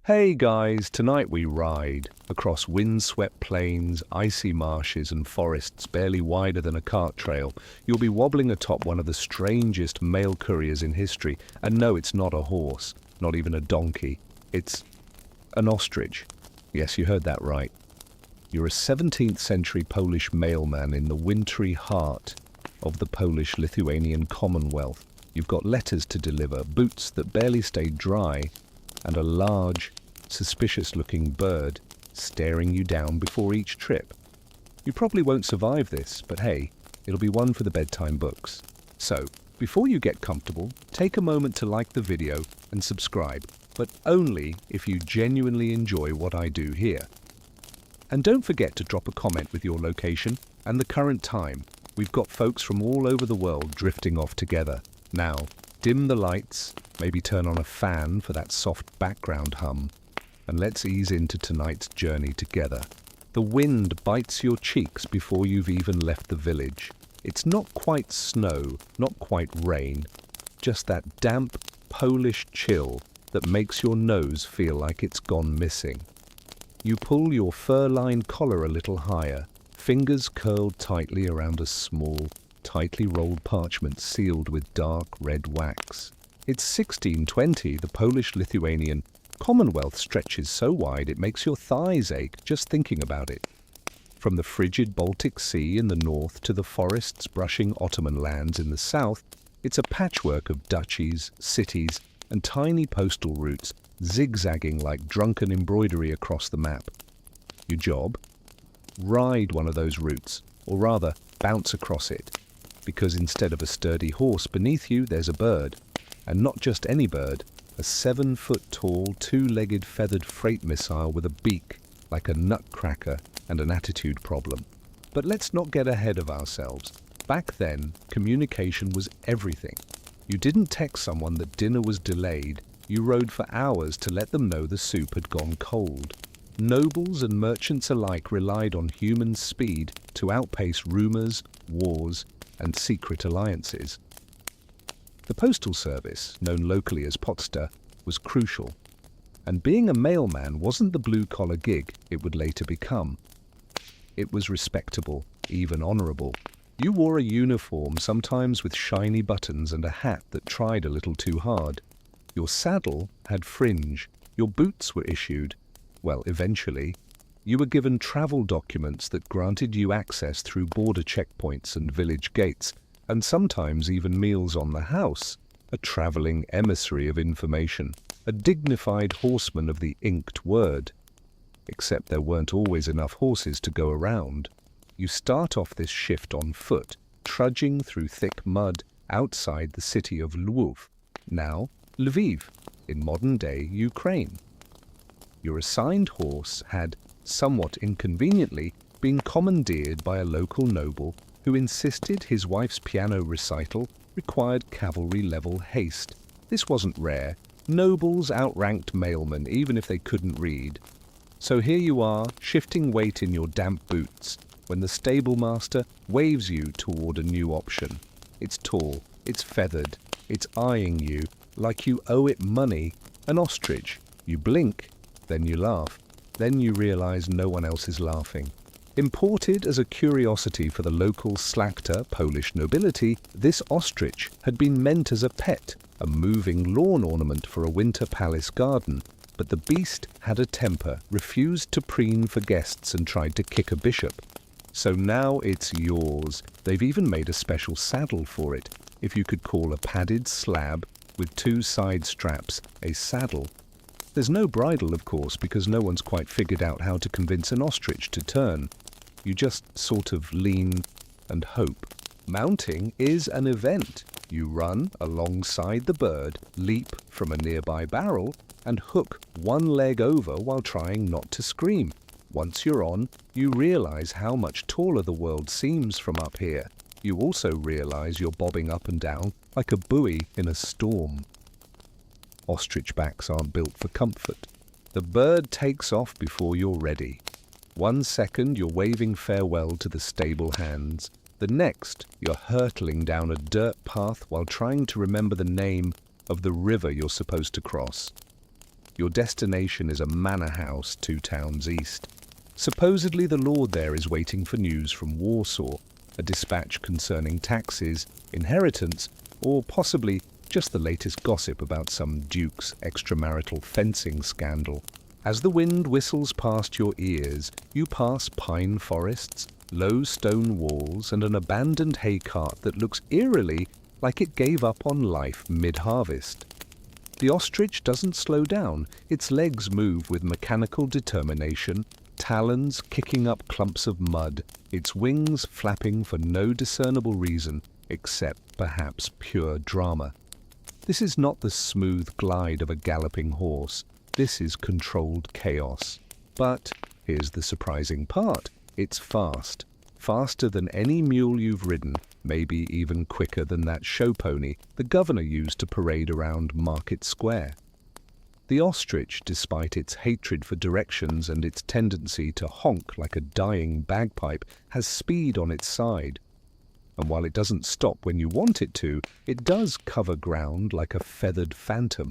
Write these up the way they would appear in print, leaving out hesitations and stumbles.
Hey guys, tonight we ride across windswept plains, icy marshes and forests barely wider than a cart trail. You'll be wobbling atop one of the strangest mail couriers in history. And no, it's not a horse, not even a donkey. It's an ostrich. Yes, you heard that right. You're a 17th century Polish mailman in the wintry heart of the Polish-Lithuanian Commonwealth. You've got letters to deliver, boots that barely stay dry, and a large, suspicious-looking bird staring you down before each trip. You probably won't survive this, but hey, it'll be one for the bedtime books. So, before you get comfortable, take a moment to like the video and subscribe, but only if you genuinely enjoy what I do here. And don't forget to drop a comment with your location and the current time. We've got folks from all over the world drifting off together. Now, dim the lights, maybe turn on a fan for that soft background hum, and let's ease into tonight's journey together. The wind bites your cheeks before you've even left the village. It's not quite snow, not quite rain, just that damp Polish chill that makes your nose feel like it's gone missing. You pull your fur-lined collar a little higher, fingers curled tightly around a small, tightly rolled parchment sealed with dark red wax. It's 1620, the Polish-Lithuanian Commonwealth stretches so wide it makes your thighs ache just thinking about it. From the frigid Baltic Sea in the north to the forests brushing Ottoman lands in the south, it's a patchwork of duchies, cities, and tiny postal routes zigzagging like drunken embroidery across the map. Your job? Ride one of those routes, or rather, bounce across it. Because instead of a sturdy horse beneath you, there's a bird. And not just any bird, a 7-foot-tall, two-legged feathered freight missile with a beak, like a nutcracker and an attitude problem. But let's not get ahead of ourselves. Back then, communication was everything. You didn't text someone that dinner was delayed, you rode for hours to let them know the soup had gone cold. Nobles and merchants alike relied on human speed to outpace rumors, wars, and secret alliances. The postal service, known locally as Poczta, was crucial. And being a mailman wasn't the blue-collar gig it would later become. It was respectable, even honorable. You wore a uniform, sometimes with shiny buttons and a hat that tried a little too hard. Your saddle had fringe. Your boots were issued. Well, eventually, you were given travel documents that granted you access through border checkpoints and village gates, and sometimes even meals on the house, a traveling emissary of information, a dignified horseman of the inked word. Except there weren't always enough horses to go around. You start off this shift on foot, trudging through thick mud outside the city of Lwów, now Lviv, in modern-day Ukraine. Your assigned horse had, somewhat inconveniently, been commandeered by a local noble who insisted his wife's piano recital required cavalry-level haste. This wasn't rare. Nobles outranked mailmen, even if they couldn't read. So here you are, shifting weight in your damp boots, when the stablemaster waves you toward a new option. It's tall, it's feathered, it's eyeing you like you owe it money, an ostrich. You blink, then you laugh, then you realize no one else is laughing. Imported as a curiosity for the local slakta Polish nobility, this ostrich had been meant as a pet, a moving lawn ornament for a winter palace garden. But the beast had a temper, refused to preen for guests and tried to kick a bishop. So now it's yours. They've even made a special saddle for it, if you could call a padded slab with 2 side straps a saddle. There's no bridle, of course, because no one's quite figured out how to convince an ostrich to turn. You just sort of lean and hope. Mounting is an event. You run alongside the bird, leap from a nearby barrel, and hook one leg over while trying not to scream. Once you're on, you realize how much taller the world seems from up here. You also realize you're bobbing up and down like a buoy in a storm. Ostrich backs aren't built for comfort. The bird takes off before you're ready. 1 second you're waving farewell to the stable hands. The next, you're hurtling down a dirt path while trying to remember the name of the river you're supposed to cross. Your destination is a manor house 2 towns east. Supposedly the lord there is waiting for news from Warsaw, a dispatch concerning taxes, inheritance, or possibly just the latest gossip about some duke's extramarital fencing scandal. As the wind whistles past your ears, you pass pine forests, low stone walls, and an abandoned hay cart that looks eerily like it gave up on life mid-harvest. The ostrich doesn't slow down. Its legs move with mechanical determination, talons kicking up clumps of mud, its wings flapping for no discernible reason except perhaps pure drama. This is not the smooth glide of a galloping horse. This is controlled chaos. But here's the surprising part. It's fast. Faster than any mule you've ridden, maybe even quicker than that show pony the governor used to parade around Market Square. The ostrich, despite its hatred for directions and its tendency to honk like a dying bagpipe, has speed on its side. And while it doesn't stop when you want it to, it does cover ground like a feathered phantom.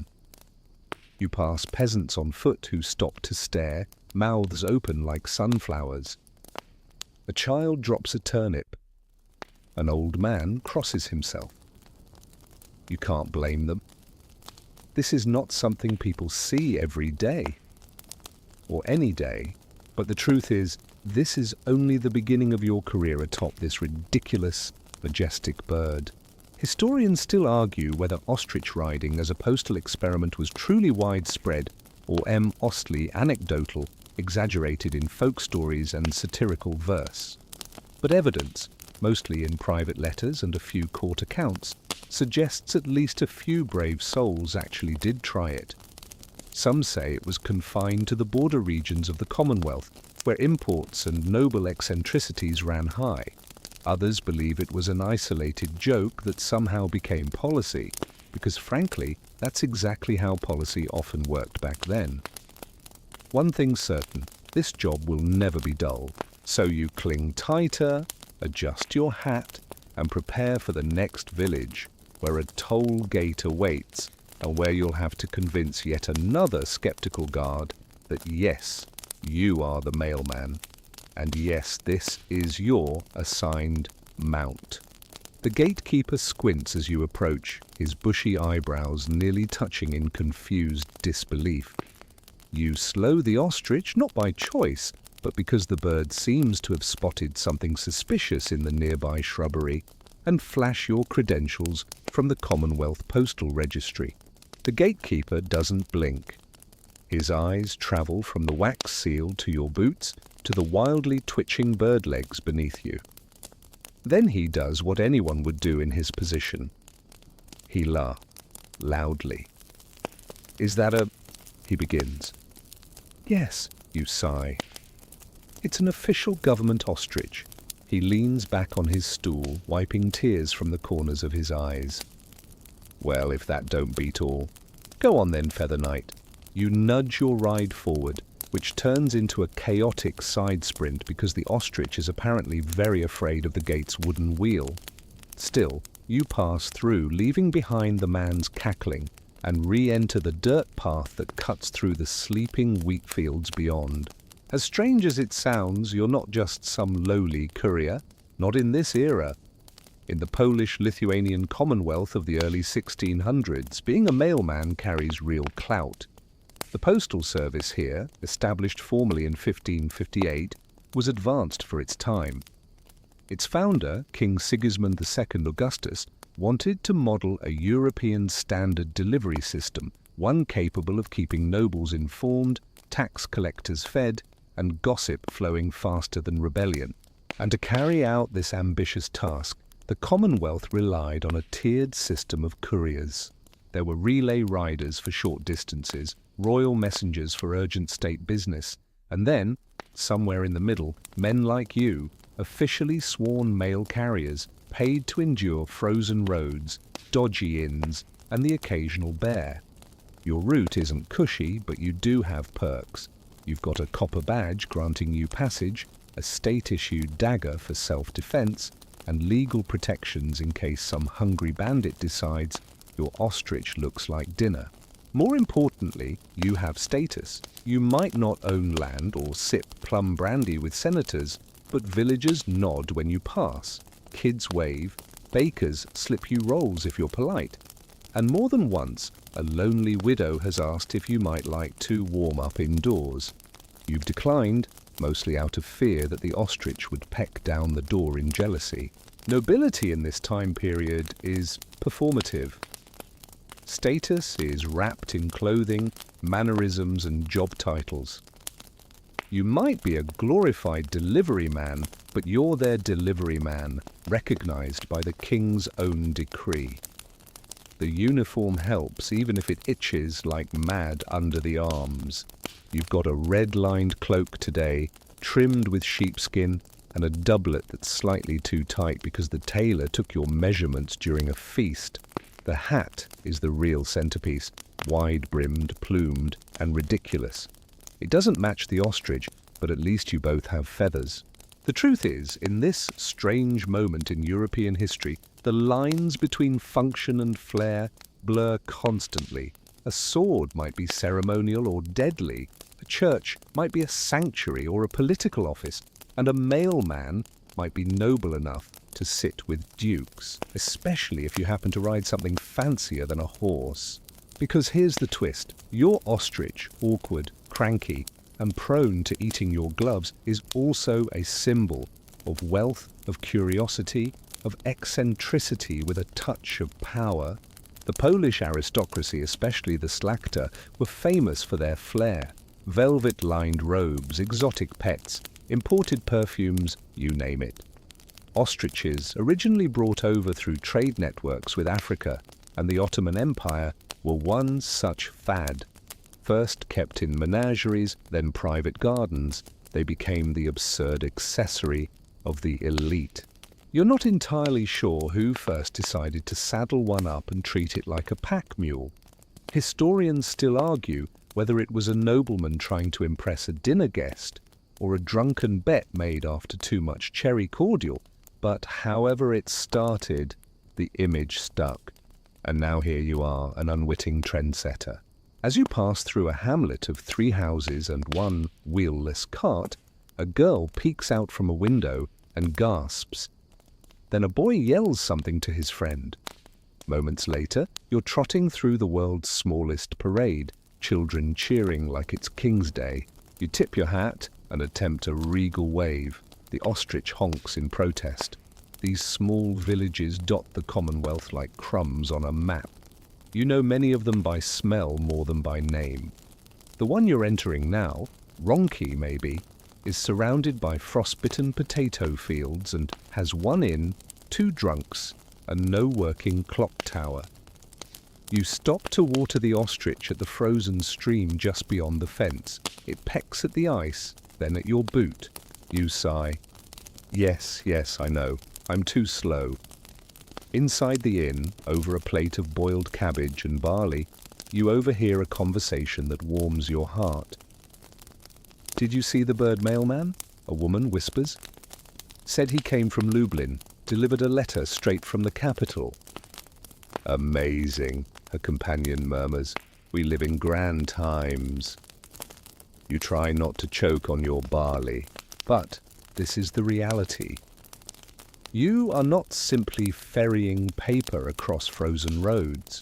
You pass peasants on foot who stop to stare, mouths open like sunflowers. A child drops a turnip. An old man crosses himself. You can't blame them. This is not something people see every day, or any day, but the truth is, this is only the beginning of your career atop this ridiculous, majestic bird. Historians still argue whether ostrich riding as a postal experiment was truly widespread or mostly anecdotal, exaggerated in folk stories and satirical verse. But evidence, mostly in private letters and a few court accounts, suggests at least a few brave souls actually did try it. Some say it was confined to the border regions of the Commonwealth, where imports and noble eccentricities ran high. Others believe it was an isolated joke that somehow became policy, because frankly, that's exactly how policy often worked back then. One thing's certain, this job will never be dull, so you cling tighter, adjust your hat, and prepare for the next village, where a toll gate awaits, and where you'll have to convince yet another skeptical guard that yes, you are the mailman, and yes, this is your assigned mount. The gatekeeper squints as you approach, his bushy eyebrows nearly touching in confused disbelief. You slow the ostrich not by choice, but because the bird seems to have spotted something suspicious in the nearby shrubbery, and flash your credentials from the Commonwealth Postal Registry. The gatekeeper doesn't blink. His eyes travel from the wax seal to your boots to the wildly twitching bird legs beneath you. Then he does what anyone would do in his position. He laughs loudly. "Is that a—" he begins. "Yes," you sigh. It's an official government ostrich. He leans back on his stool, wiping tears from the corners of his eyes. "Well, if that don't beat all. Go on then, Feather Knight." You nudge your ride forward, which turns into a chaotic side sprint because the ostrich is apparently very afraid of the gate's wooden wheel. Still, you pass through, leaving behind the man's cackling, and re-enter the dirt path that cuts through the sleeping wheat fields beyond. As strange as it sounds, you're not just some lowly courier, not in this era. In the Polish-Lithuanian Commonwealth of the early 1600s, being a mailman carries real clout. The postal service here, established formally in 1558, was advanced for its time. Its founder, King Sigismund II Augustus, wanted to model a European standard delivery system, one capable of keeping nobles informed, tax collectors fed, and gossip flowing faster than rebellion. And to carry out this ambitious task, the Commonwealth relied on a tiered system of couriers. There were relay riders for short distances, royal messengers for urgent state business, and then, somewhere in the middle, men like you, officially sworn mail carriers, paid to endure frozen roads, dodgy inns, and the occasional bear. Your route isn't cushy, but you do have perks. You've got a copper badge granting you passage, a state-issued dagger for self-defense, and legal protections in case some hungry bandit decides your ostrich looks like dinner. More importantly, you have status. You might not own land or sip plum brandy with senators, but villagers nod when you pass, kids wave, bakers slip you rolls if you're polite. And more than once, a lonely widow has asked if you might like to warm up indoors. You've declined, mostly out of fear that the ostrich would peck down the door in jealousy. Nobility in this time period is performative. Status is wrapped in clothing, mannerisms, and job titles. You might be a glorified delivery man, but you're their delivery man, recognized by the king's own decree. The uniform helps, even if it itches like mad under the arms. You've got a red-lined cloak today, trimmed with sheepskin, and a doublet that's slightly too tight because the tailor took your measurements during a feast. The hat is the real centerpiece, wide-brimmed, plumed, and ridiculous. It doesn't match the ostrich, but at least you both have feathers. The truth is, in this strange moment in European history, the lines between function and flair blur constantly. A sword might be ceremonial or deadly, a church might be a sanctuary or a political office, and a mailman might be noble enough to sit with dukes, especially if you happen to ride something fancier than a horse. Because here's the twist, your ostrich, awkward, cranky, and prone to eating your gloves, is also a symbol of wealth, of curiosity, of eccentricity with a touch of power. The Polish aristocracy, especially the Szlachta, were famous for their flair. Velvet-lined robes, exotic pets, imported perfumes, you name it. Ostriches, originally brought over through trade networks with Africa and the Ottoman Empire, were one such fad. First kept in menageries, then private gardens, they became the absurd accessory of the elite. You're not entirely sure who first decided to saddle one up and treat it like a pack mule. Historians still argue whether it was a nobleman trying to impress a dinner guest or a drunken bet made after too much cherry cordial, but however it started, the image stuck. And now here you are, an unwitting trendsetter. As you pass through a hamlet of 3 houses and 1 wheelless cart, a girl peeks out from a window and gasps. Then a boy yells something to his friend. Moments later, you're trotting through the world's smallest parade, children cheering like it's King's Day. You tip your hat and attempt a regal wave. The ostrich honks in protest. These small villages dot the Commonwealth like crumbs on a map. You know many of them by smell more than by name. The one you're entering now, Ronki maybe, is surrounded by frostbitten potato fields and has 1 inn, 2 drunks, and no working clock tower. You stop to water the ostrich at the frozen stream just beyond the fence. It pecks at the ice, then at your boot. You sigh. Yes, I know. I'm too slow. Inside the inn, over a plate of boiled cabbage and barley, you overhear a conversation that warms your heart. Did you see the bird mailman? A woman whispers. Said he came from Lublin, delivered a letter straight from the capital. Amazing, her companion murmurs. We live in grand times. You try not to choke on your barley, but this is the reality. You are not simply ferrying paper across frozen roads.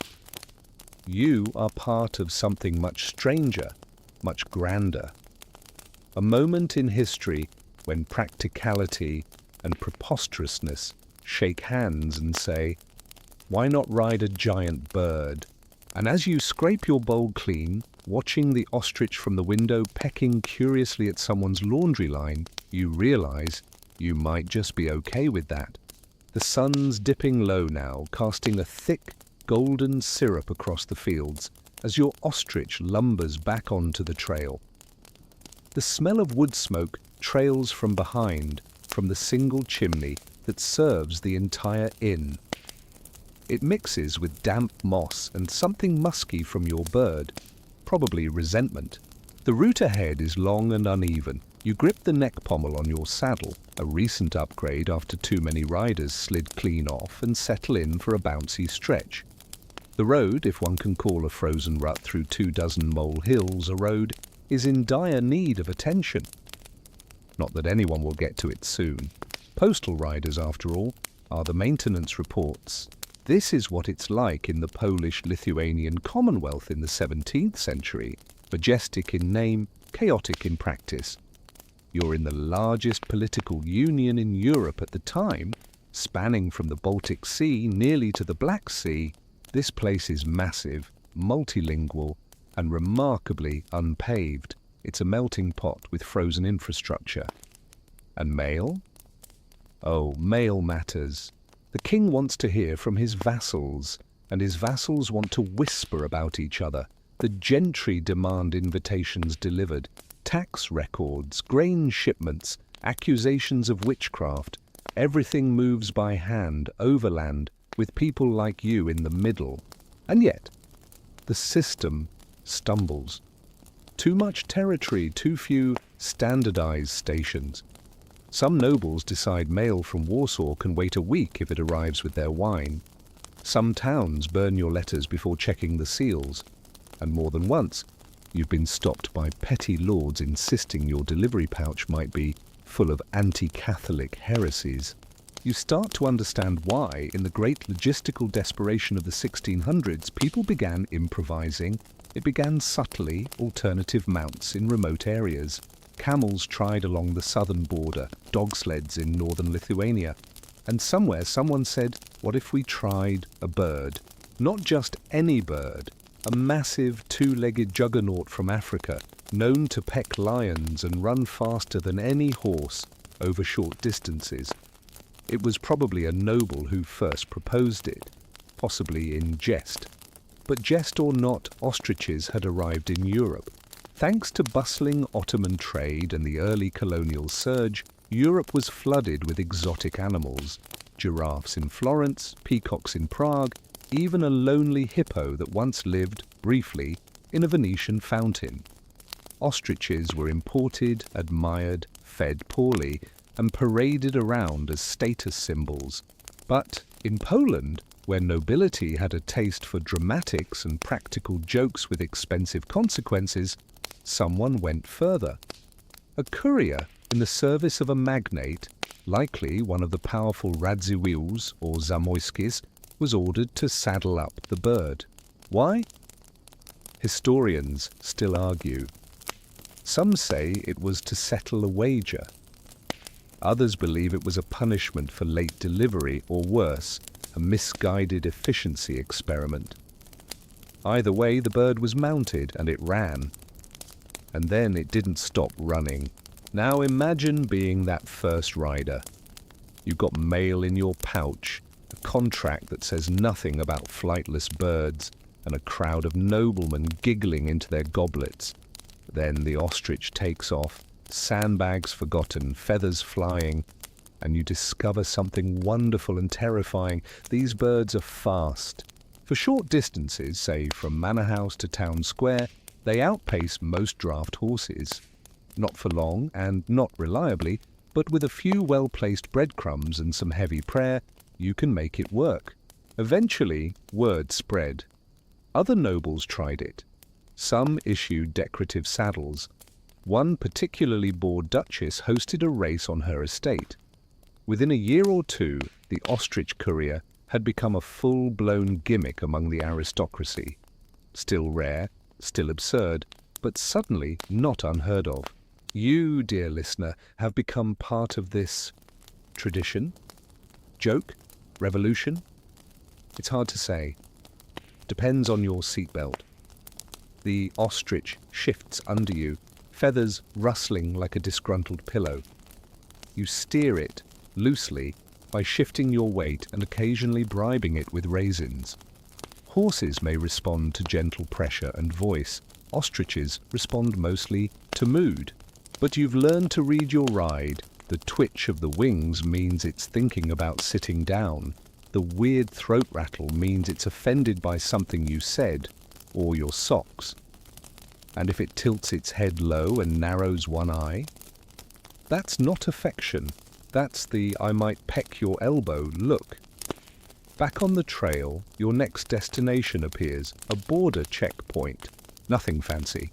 You are part of something much stranger, much grander. A moment in history when practicality and preposterousness shake hands and say, why not ride a giant bird? And as you scrape your bowl clean, watching the ostrich from the window pecking curiously at someone's laundry line, you realize you might just be okay with that. The sun's dipping low now, casting a thick, golden syrup across the fields as your ostrich lumbers back onto the trail. The smell of wood smoke trails from behind, from the single chimney that serves the entire inn. It mixes with damp moss and something musky from your bird, probably resentment. The route ahead is long and uneven. You grip the neck pommel on your saddle, a recent upgrade after too many riders slid clean off, and settle in for a bouncy stretch. The road, if one can call a frozen rut through 24 mole hills a road, is in dire need of attention. Not that anyone will get to it soon. Postal riders, after all, are the maintenance reports. This is what it's like in the Polish-Lithuanian Commonwealth in the 17th century, majestic in name, chaotic in practice. You're in the largest political union in Europe at the time, spanning from the Baltic Sea nearly to the Black Sea. This place is massive, multilingual, and remarkably unpaved. It's a melting pot with frozen infrastructure. And mail? Oh, mail matters. The king wants to hear from his vassals, and his vassals want to whisper about each other. The gentry demand invitations delivered, tax records, grain shipments, accusations of witchcraft. Everything moves by hand, overland, with people like you in the middle. And yet, the system stumbles. Too much territory, too few standardized stations. Some nobles decide mail from Warsaw can wait a week if it arrives with their wine. Some towns burn your letters before checking the seals. And more than once, you've been stopped by petty lords insisting your delivery pouch might be full of anti-Catholic heresies. You start to understand why, in the great logistical desperation of the 1600s, people began improvising. It began subtly, alternative mounts in remote areas. Camels tried along the southern border, dog sleds in northern Lithuania. And somewhere someone said, what if we tried a bird? Not just any bird, a massive two-legged juggernaut from Africa, known to peck lions and run faster than any horse over short distances. It was probably a noble who first proposed it, possibly in jest. But jest or not, ostriches had arrived in Europe. Thanks to bustling Ottoman trade and the early colonial surge, Europe was flooded with exotic animals. Giraffes in Florence, peacocks in Prague, even a lonely hippo that once lived, briefly, in a Venetian fountain. Ostriches were imported, admired, fed poorly, and paraded around as status symbols. But in Poland, where nobility had a taste for dramatics and practical jokes with expensive consequences, someone went further. A courier in the service of a magnate, likely one of the powerful Radziwiłłs or Zamoyskis, was ordered to saddle up the bird. Why? Historians still argue. Some say it was to settle a wager. Others believe it was a punishment for late delivery, or worse, a misguided efficiency experiment. Either way, the bird was mounted and it ran. And then it didn't stop running. Now imagine being that first rider. You've got mail in your pouch, a contract that says nothing about flightless birds, and a crowd of noblemen giggling into their goblets. Then the ostrich takes off, sandbags forgotten, feathers flying, and you discover something wonderful and terrifying. These birds are fast. For short distances, say from Manor House to Town Square, they outpace most draft horses. Not for long and not reliably, but with a few well-placed breadcrumbs and some heavy prayer, you can make it work. Eventually, word spread. Other nobles tried it. Some issued decorative saddles. One particularly bored duchess hosted a race on her estate. Within a year or two, the ostrich courier had become a full-blown gimmick among the aristocracy. Still rare, still absurd, but suddenly not unheard of. You, dear listener, have become part of this tradition? Joke? Revolution? It's hard to say. Depends on your seatbelt. The ostrich shifts under you, feathers rustling like a disgruntled pillow. You steer it, loosely, by shifting your weight and occasionally bribing it with raisins. Horses may respond to gentle pressure and voice. Ostriches respond mostly to mood. But you've learned to read your ride. The twitch of the wings means it's thinking about sitting down. The weird throat rattle means it's offended by something you said, or your socks. And if it tilts its head low and narrows one eye, that's not affection. That's the I might peck your elbow look. Back on the trail, your next destination appears, a border checkpoint. Nothing fancy.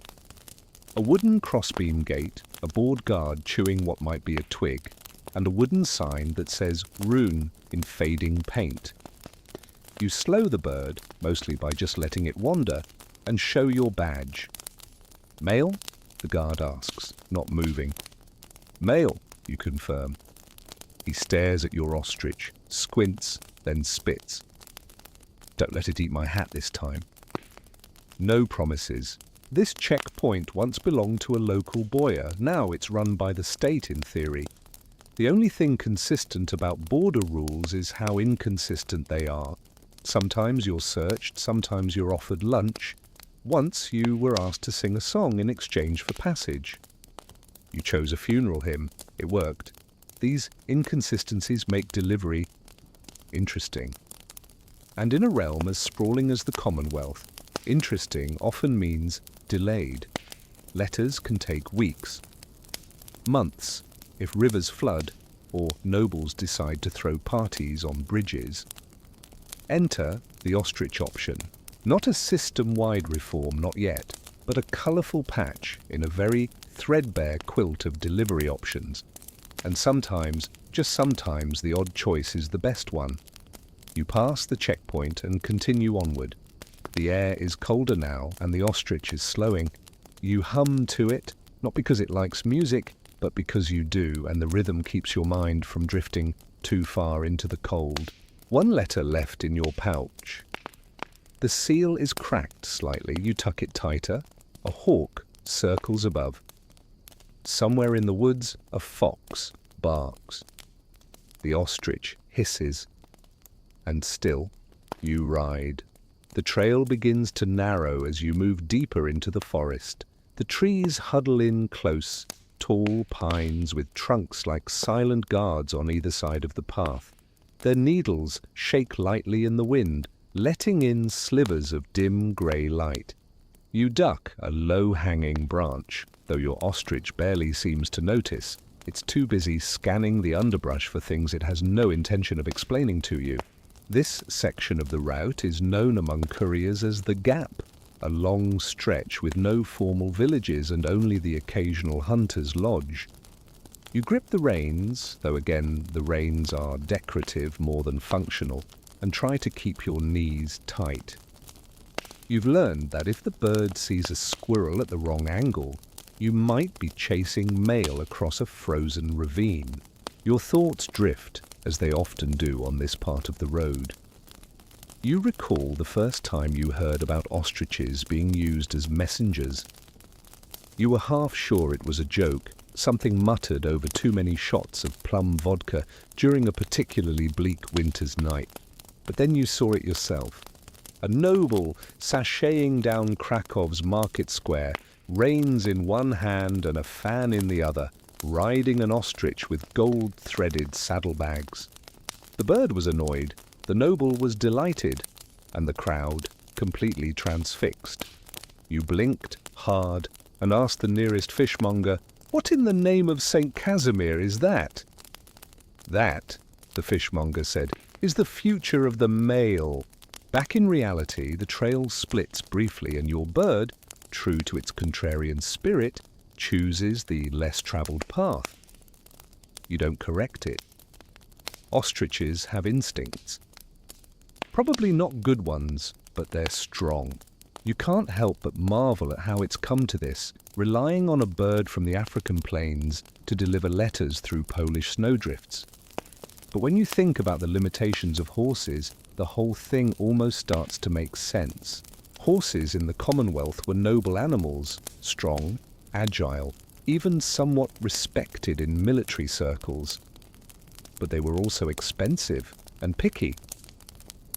A wooden crossbeam gate, a bored guard chewing what might be a twig, and a wooden sign that says Rune in fading paint. You slow the bird, mostly by just letting it wander, and show your badge. Mail? The guard asks, not moving. Mail, you confirm. He stares at your ostrich, squints, then spits. Don't let it eat my hat this time. No promises. This checkpoint once belonged to a local boyar. Now it's run by the state in theory. The only thing consistent about border rules is how inconsistent they are. Sometimes you're searched, sometimes you're offered lunch. Once you were asked to sing a song in exchange for passage. You chose a funeral hymn. It worked. These inconsistencies make delivery interesting. And in a realm as sprawling as the Commonwealth, interesting often means delayed. Letters can take weeks, months, if rivers flood or nobles decide to throw parties on bridges. Enter the ostrich option. Not a system-wide reform, not yet, but a colourful patch in a very threadbare quilt of delivery options. And sometimes, just sometimes, the odd choice is the best one. You pass the checkpoint and continue onward. The air is colder now and the ostrich is slowing. You hum to it, not because it likes music, but because you do, and the rhythm keeps your mind from drifting too far into the cold. One letter left in your pouch. The seal is cracked slightly. You tuck it tighter. A hawk circles above. Somewhere in the woods, a fox barks. The ostrich hisses. And still, you ride. The trail begins to narrow as you move deeper into the forest. The trees huddle in close, tall pines with trunks like silent guards on either side of the path. Their needles shake lightly in the wind, letting in slivers of dim grey light. You duck a low-hanging branch, though your ostrich barely seems to notice. It's too busy scanning the underbrush for things it has no intention of explaining to you. This section of the route is known among couriers as the Gap, a long stretch with no formal villages and only the occasional hunter's lodge. You grip the reins, though again the reins are decorative more than functional, and try to keep your knees tight. You've learned that if the bird sees a squirrel at the wrong angle, you might be chasing mail across a frozen ravine. Your thoughts drift, as they often do on this part of the road. You recall the first time you heard about ostriches being used as messengers. You were half sure it was a joke, something muttered over too many shots of plum vodka during a particularly bleak winter's night. But then you saw it yourself. A noble sashaying down Krakow's market square, reins in one hand and a fan in the other, riding an ostrich with gold-threaded saddlebags. The bird was annoyed, the noble was delighted, and the crowd completely transfixed. You blinked hard and asked the nearest fishmonger, "What in the name of St. Casimir is that?" "That," the fishmonger said, "is the future of the mail." Back in reality, the trail splits briefly and your bird, true to its contrarian spirit, chooses the less travelled path. You don't correct it. Ostriches have instincts. Probably not good ones, but they're strong. You can't help but marvel at how it's come to this, relying on a bird from the African plains to deliver letters through Polish snowdrifts. But when you think about the limitations of horses, the whole thing almost starts to make sense. Horses in the Commonwealth were noble animals, strong, agile, even somewhat respected in military circles. But they were also expensive and picky.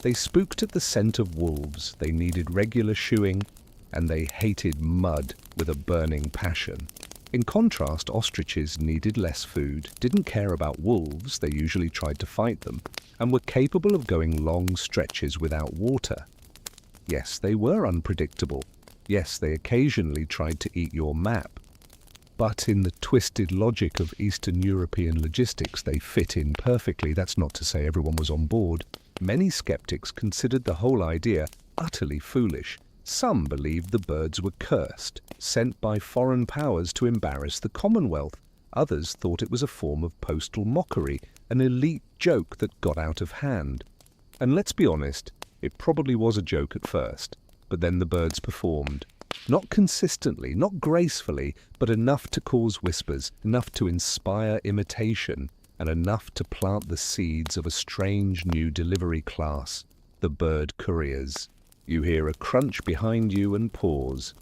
They spooked at the scent of wolves, they needed regular shoeing, and they hated mud with a burning passion. In contrast, ostriches needed less food, didn't care about wolves, they usually tried to fight them, and were capable of going long stretches without water. Yes, they were unpredictable. Yes, they occasionally tried to eat your map. But in the twisted logic of Eastern European logistics, they fit in perfectly. That's not to say everyone was on board. Many skeptics considered the whole idea utterly foolish. Some believed the birds were cursed, sent by foreign powers to embarrass the Commonwealth. Others thought it was a form of postal mockery, an elite joke that got out of hand. And let's be honest, it probably was a joke at first, but then the birds performed. Not consistently, not gracefully, but enough to cause whispers, enough to inspire imitation, and enough to plant the seeds of a strange new delivery class, the bird couriers. You hear a crunch behind you and pause.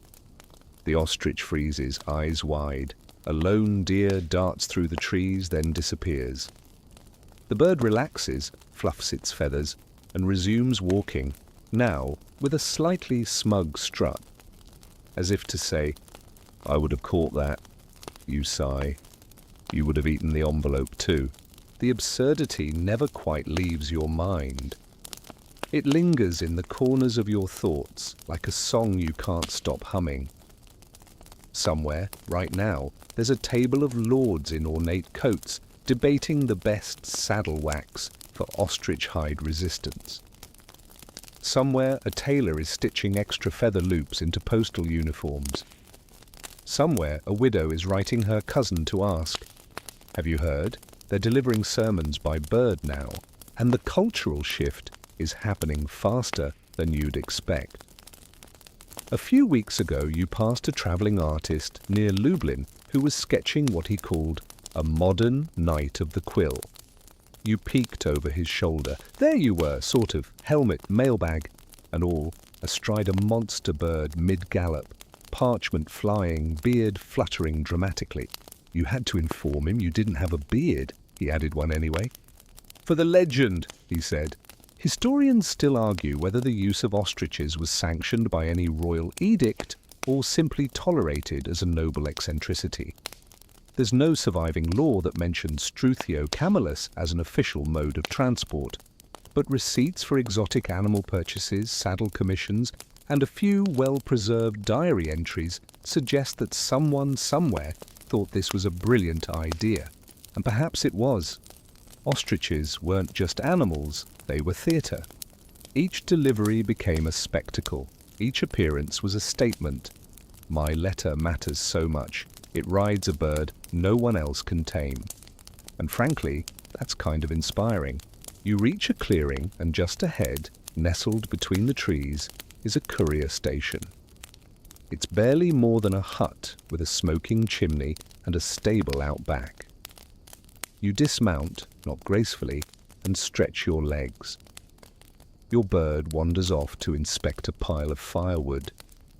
The ostrich freezes, eyes wide. A lone deer darts through the trees, then disappears. The bird relaxes, fluffs its feathers, and resumes walking, now with a slightly smug strut. As if to say, "I would have caught that." You sigh. You would have eaten the envelope too. The absurdity never quite leaves your mind. It lingers in the corners of your thoughts, like a song you can't stop humming. Somewhere, right now, there's a table of lords in ornate coats, debating the best saddle wax for ostrich hide resistance. Somewhere, a tailor is stitching extra feather loops into postal uniforms. Somewhere, a widow is writing her cousin to ask, "Have you heard? They're delivering sermons by bird now." And the cultural shift is happening faster than you'd expect. A few weeks ago, you passed a travelling artist near Lublin who was sketching what he called a modern Knight of the Quill. You peeked over his shoulder. There you were, sort of, helmet, mailbag, and all, astride a monster bird mid-gallop, parchment flying, beard fluttering dramatically. You had to inform him you didn't have a beard. He added one anyway. "For the legend," he said. Historians still argue whether the use of ostriches was sanctioned by any royal edict or simply tolerated as a noble eccentricity. There's no surviving law that mentions Struthio camelus as an official mode of transport, but receipts for exotic animal purchases, saddle commissions, and a few well-preserved diary entries suggest that someone somewhere thought this was a brilliant idea. And perhaps it was. Ostriches weren't just animals, they were theatre. Each delivery became a spectacle. Each appearance was a statement. My letter matters so much. It rides a bird no one else can tame. And frankly, that's kind of inspiring. You reach a clearing, and just ahead, nestled between the trees, is a courier station. It's barely more than a hut with a smoking chimney and a stable out back. You dismount, not gracefully, and stretch your legs. Your bird wanders off to inspect a pile of firewood.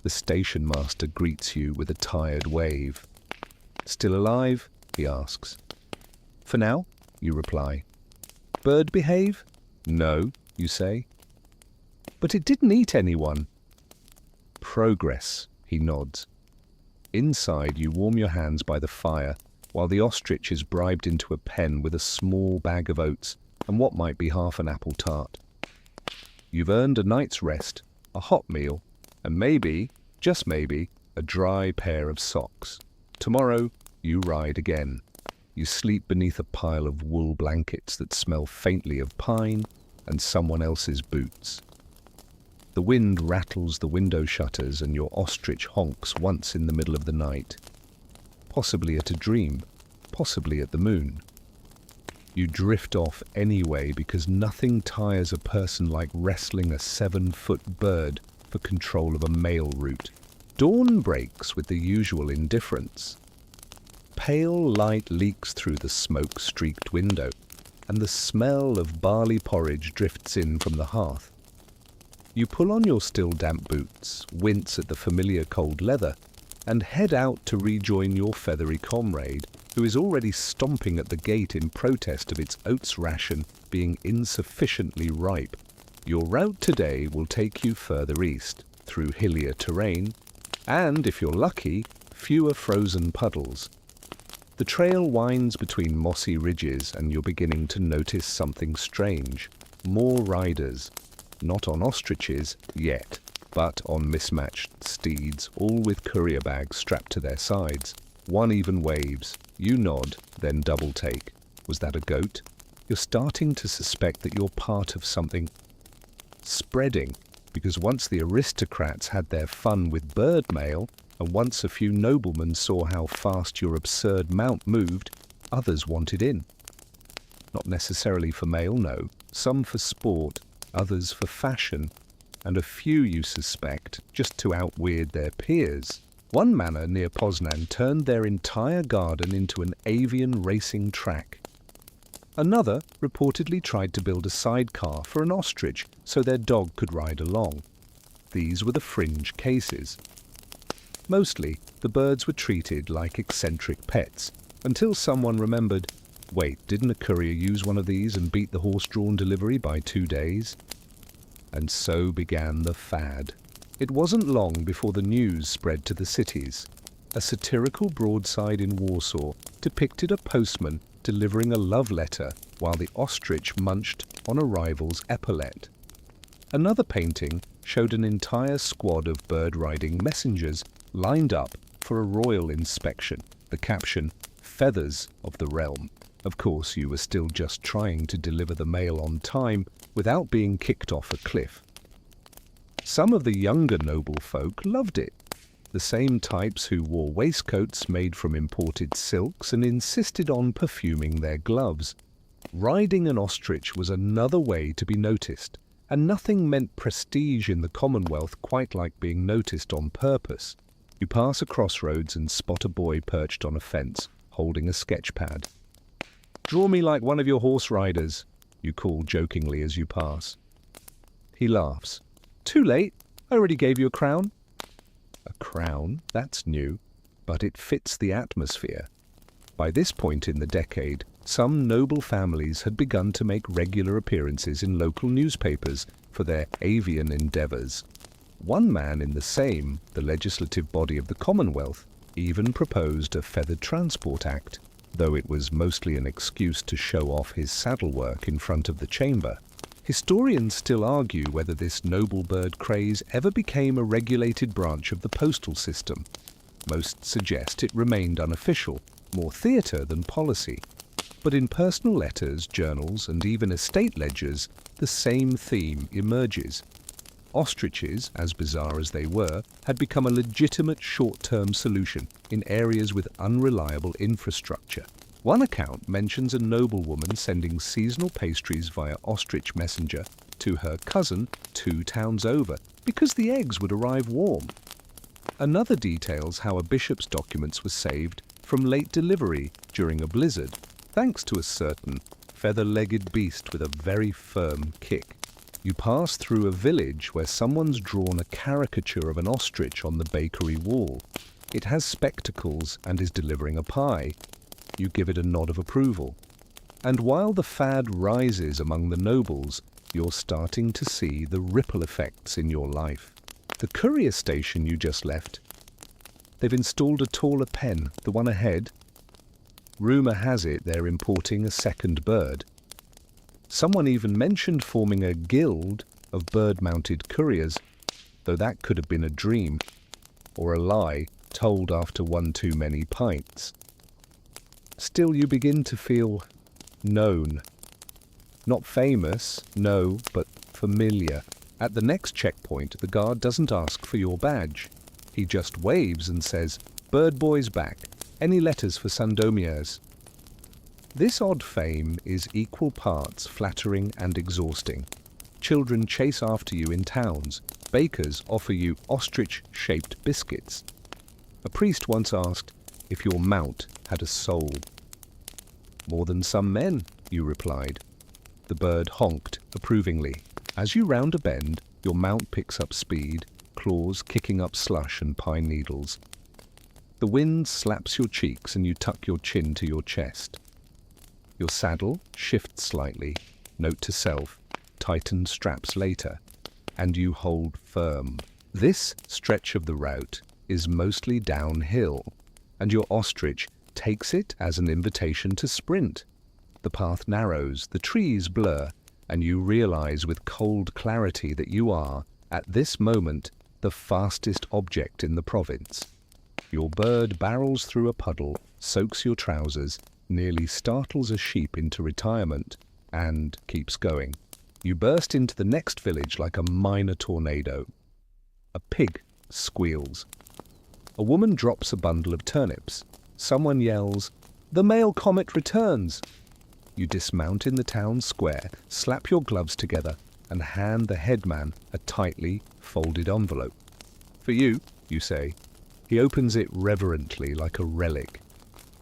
The station master greets you with a tired wave. "Still alive?" he asks. "For now," you reply. "Bird behave?" "No," you say. "But it didn't eat anyone." "Progress," he nods. Inside, you warm your hands by the fire, while the ostrich is bribed into a pen with a small bag of oats and what might be half an apple tart. You've earned a night's rest, a hot meal, and maybe, just maybe, a dry pair of socks. Tomorrow, you ride again. You sleep beneath a pile of wool blankets that smell faintly of pine and someone else's boots. The wind rattles the window shutters and your ostrich honks once in the middle of the night. Possibly at a dream, possibly at the moon. You drift off anyway because nothing tires a person like wrestling a 7-foot bird for control of a mail route. Dawn breaks with the usual indifference. Pale light leaks through the smoke-streaked window, and the smell of barley porridge drifts in from the hearth. You pull on your still damp boots, wince at the familiar cold leather, and head out to rejoin your feathery comrade, who is already stomping at the gate in protest of its oats ration being insufficiently ripe. Your route today will take you further east, through hillier terrain, and, if you're lucky, fewer frozen puddles. The trail winds between mossy ridges, and you're beginning to notice something strange. More riders. Not on ostriches, yet, but on mismatched steeds, all with courier bags strapped to their sides. One even waves. You nod, then double take. Was that a goat? you're starting to suspect that you're part of something spreading, because once the aristocrats had their fun with bird mail, and once a few noblemen saw how fast your absurd mount moved, others wanted in. Not necessarily for mail, no. Some for sport, others for fashion, and a few, you suspect, just to outweird their peers. One manor near Poznan turned their entire garden into an avian racing track. Another reportedly tried to build a sidecar for an ostrich so their dog could ride along. These were the fringe cases. Mostly, the birds were treated like eccentric pets, until someone remembered, wait, didn't a courier use one of these and beat the horse-drawn delivery by 2 days? And so began the fad. It wasn't long before the news spread to the cities. A satirical broadside in Warsaw depicted a postman delivering a love letter while the ostrich munched on a rival's epaulet. Another painting showed an entire squad of bird-riding messengers lined up for a royal inspection. The caption, "Feathers of the Realm." Of course, you were still just trying to deliver the mail on time without being kicked off a cliff. Some of the younger noble folk loved it. The same types who wore waistcoats made from imported silks and insisted on perfuming their gloves. Riding an ostrich was another way to be noticed, and nothing meant prestige in the Commonwealth quite like being noticed on purpose. You pass a crossroads and spot a boy perched on a fence, holding a sketch pad. "Draw me like one of your horse riders," you call jokingly as you pass. He laughs. "Too late, I already gave you a crown." A crown? That's new, but it fits the atmosphere. By this point in the decade, some noble families had begun to make regular appearances in local newspapers for their avian endeavours. One man in the Sejm, the legislative body of the Commonwealth, even proposed a Feathered Transport Act, though it was mostly an excuse to show off his saddle work in front of the chamber. Historians still argue whether this noble bird craze ever became a regulated branch of the postal system. Most suggest it remained unofficial, more theatre than policy. But in personal letters, journals, and even estate ledgers, the same theme emerges. Ostriches, as bizarre as they were, had become a legitimate short-term solution in areas with unreliable infrastructure. One account mentions a noblewoman sending seasonal pastries via ostrich messenger to her cousin 2 towns over, because the eggs would arrive warm. Another details how a bishop's documents were saved from late delivery during a blizzard, thanks to a certain feather-legged beast with a very firm kick. You pass through a village where someone's drawn a caricature of an ostrich on the bakery wall. It has spectacles and is delivering a pie. You give it a nod of approval. And while the fad rises among the nobles, you're starting to see the ripple effects in your life. The courier station you just left, they've installed a taller pen, the one ahead. Rumour has it they're importing a second bird. Someone even mentioned forming a guild of bird-mounted couriers, though that could have been a dream, or a lie told after one too many pints. Still, you begin to feel known. Not famous, no, but familiar. At the next checkpoint, the guard doesn't ask for your badge. He just waves and says, "Bird boy's back. Any letters for Sandomierz?" This odd fame is equal parts flattering and exhausting. Children chase after you in towns. Bakers offer you ostrich-shaped biscuits. A priest once asked if your mount had a soul. "More than some men," you replied. The bird honked approvingly. As you round a bend, your mount picks up speed, claws kicking up slush and pine needles. The wind slaps your cheeks and you tuck your chin to your chest. Your saddle shifts slightly, note to self, tighten straps later, and you hold firm. This stretch of the route is mostly downhill, and your ostrich takes it as an invitation to sprint. The path narrows, the trees blur, and you realize with cold clarity that you are, at this moment, the fastest object in the province. Your bird barrels through a puddle, soaks your trousers, nearly startles a sheep into retirement, and keeps going. You burst into the next village like a minor tornado. A pig squeals. A woman drops a bundle of turnips. Someone yells, "The mail comet returns!" You dismount in the town square, slap your gloves together, and hand the headman a tightly folded envelope. "For you," you say. He opens it reverently like a relic.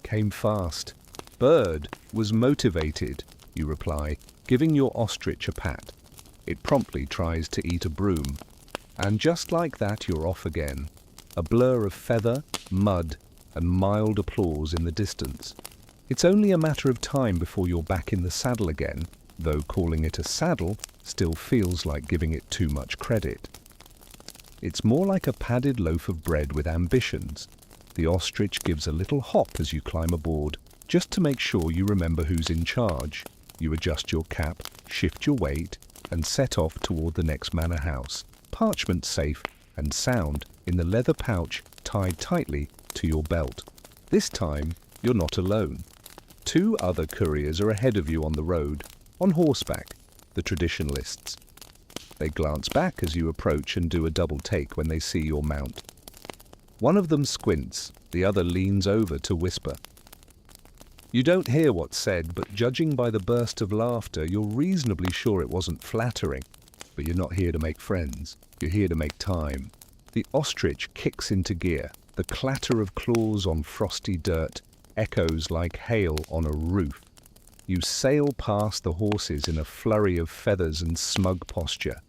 "Came fast. Bird was motivated," you reply, giving your ostrich a pat. It promptly tries to eat a broom. And just like that, you're off again. A blur of feather, mud, and mild applause in the distance. It's only a matter of time before you're back in the saddle again, though calling it a saddle still feels like giving it too much credit. It's more like a padded loaf of bread with ambitions. The ostrich gives a little hop as you climb aboard, just to make sure you remember who's in charge. You adjust your cap, shift your weight, and set off toward the next manor house, parchment safe and sound in the leather pouch tied tightly to your belt. This time, you're not alone. 2 other couriers are ahead of you on the road, on horseback, the traditionalists. They glance back as you approach and do a double take when they see your mount. One of them squints, the other leans over to whisper. You don't hear what's said, but judging by the burst of laughter, you're reasonably sure it wasn't flattering. But you're not here to make friends. You're here to make time. The ostrich kicks into gear. The clatter of claws on frosty dirt echoes like hail on a roof. You sail past the horses in a flurry of feathers and smug posture.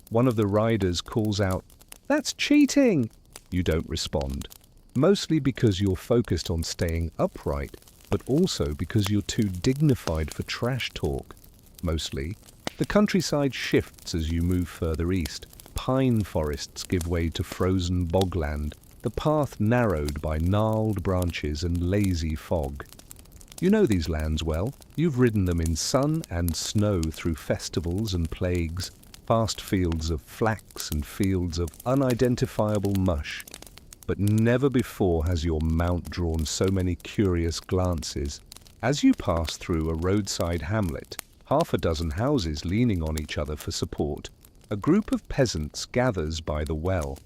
One of the riders calls out, "That's cheating!" You don't respond, mostly because you're focused on staying upright, but also because you're too dignified for trash talk. Mostly, the countryside shifts as you move further east. Pine forests give way to frozen bogland, the path narrowed by gnarled branches and lazy fog. You know these lands well. You've ridden them in sun and snow through festivals and plagues, past fields of flax and fields of unidentifiable mush. But never before has your mount drawn so many curious glances. As you pass through a roadside hamlet, 6 houses leaning on each other for support, a group of peasants gathers by the well.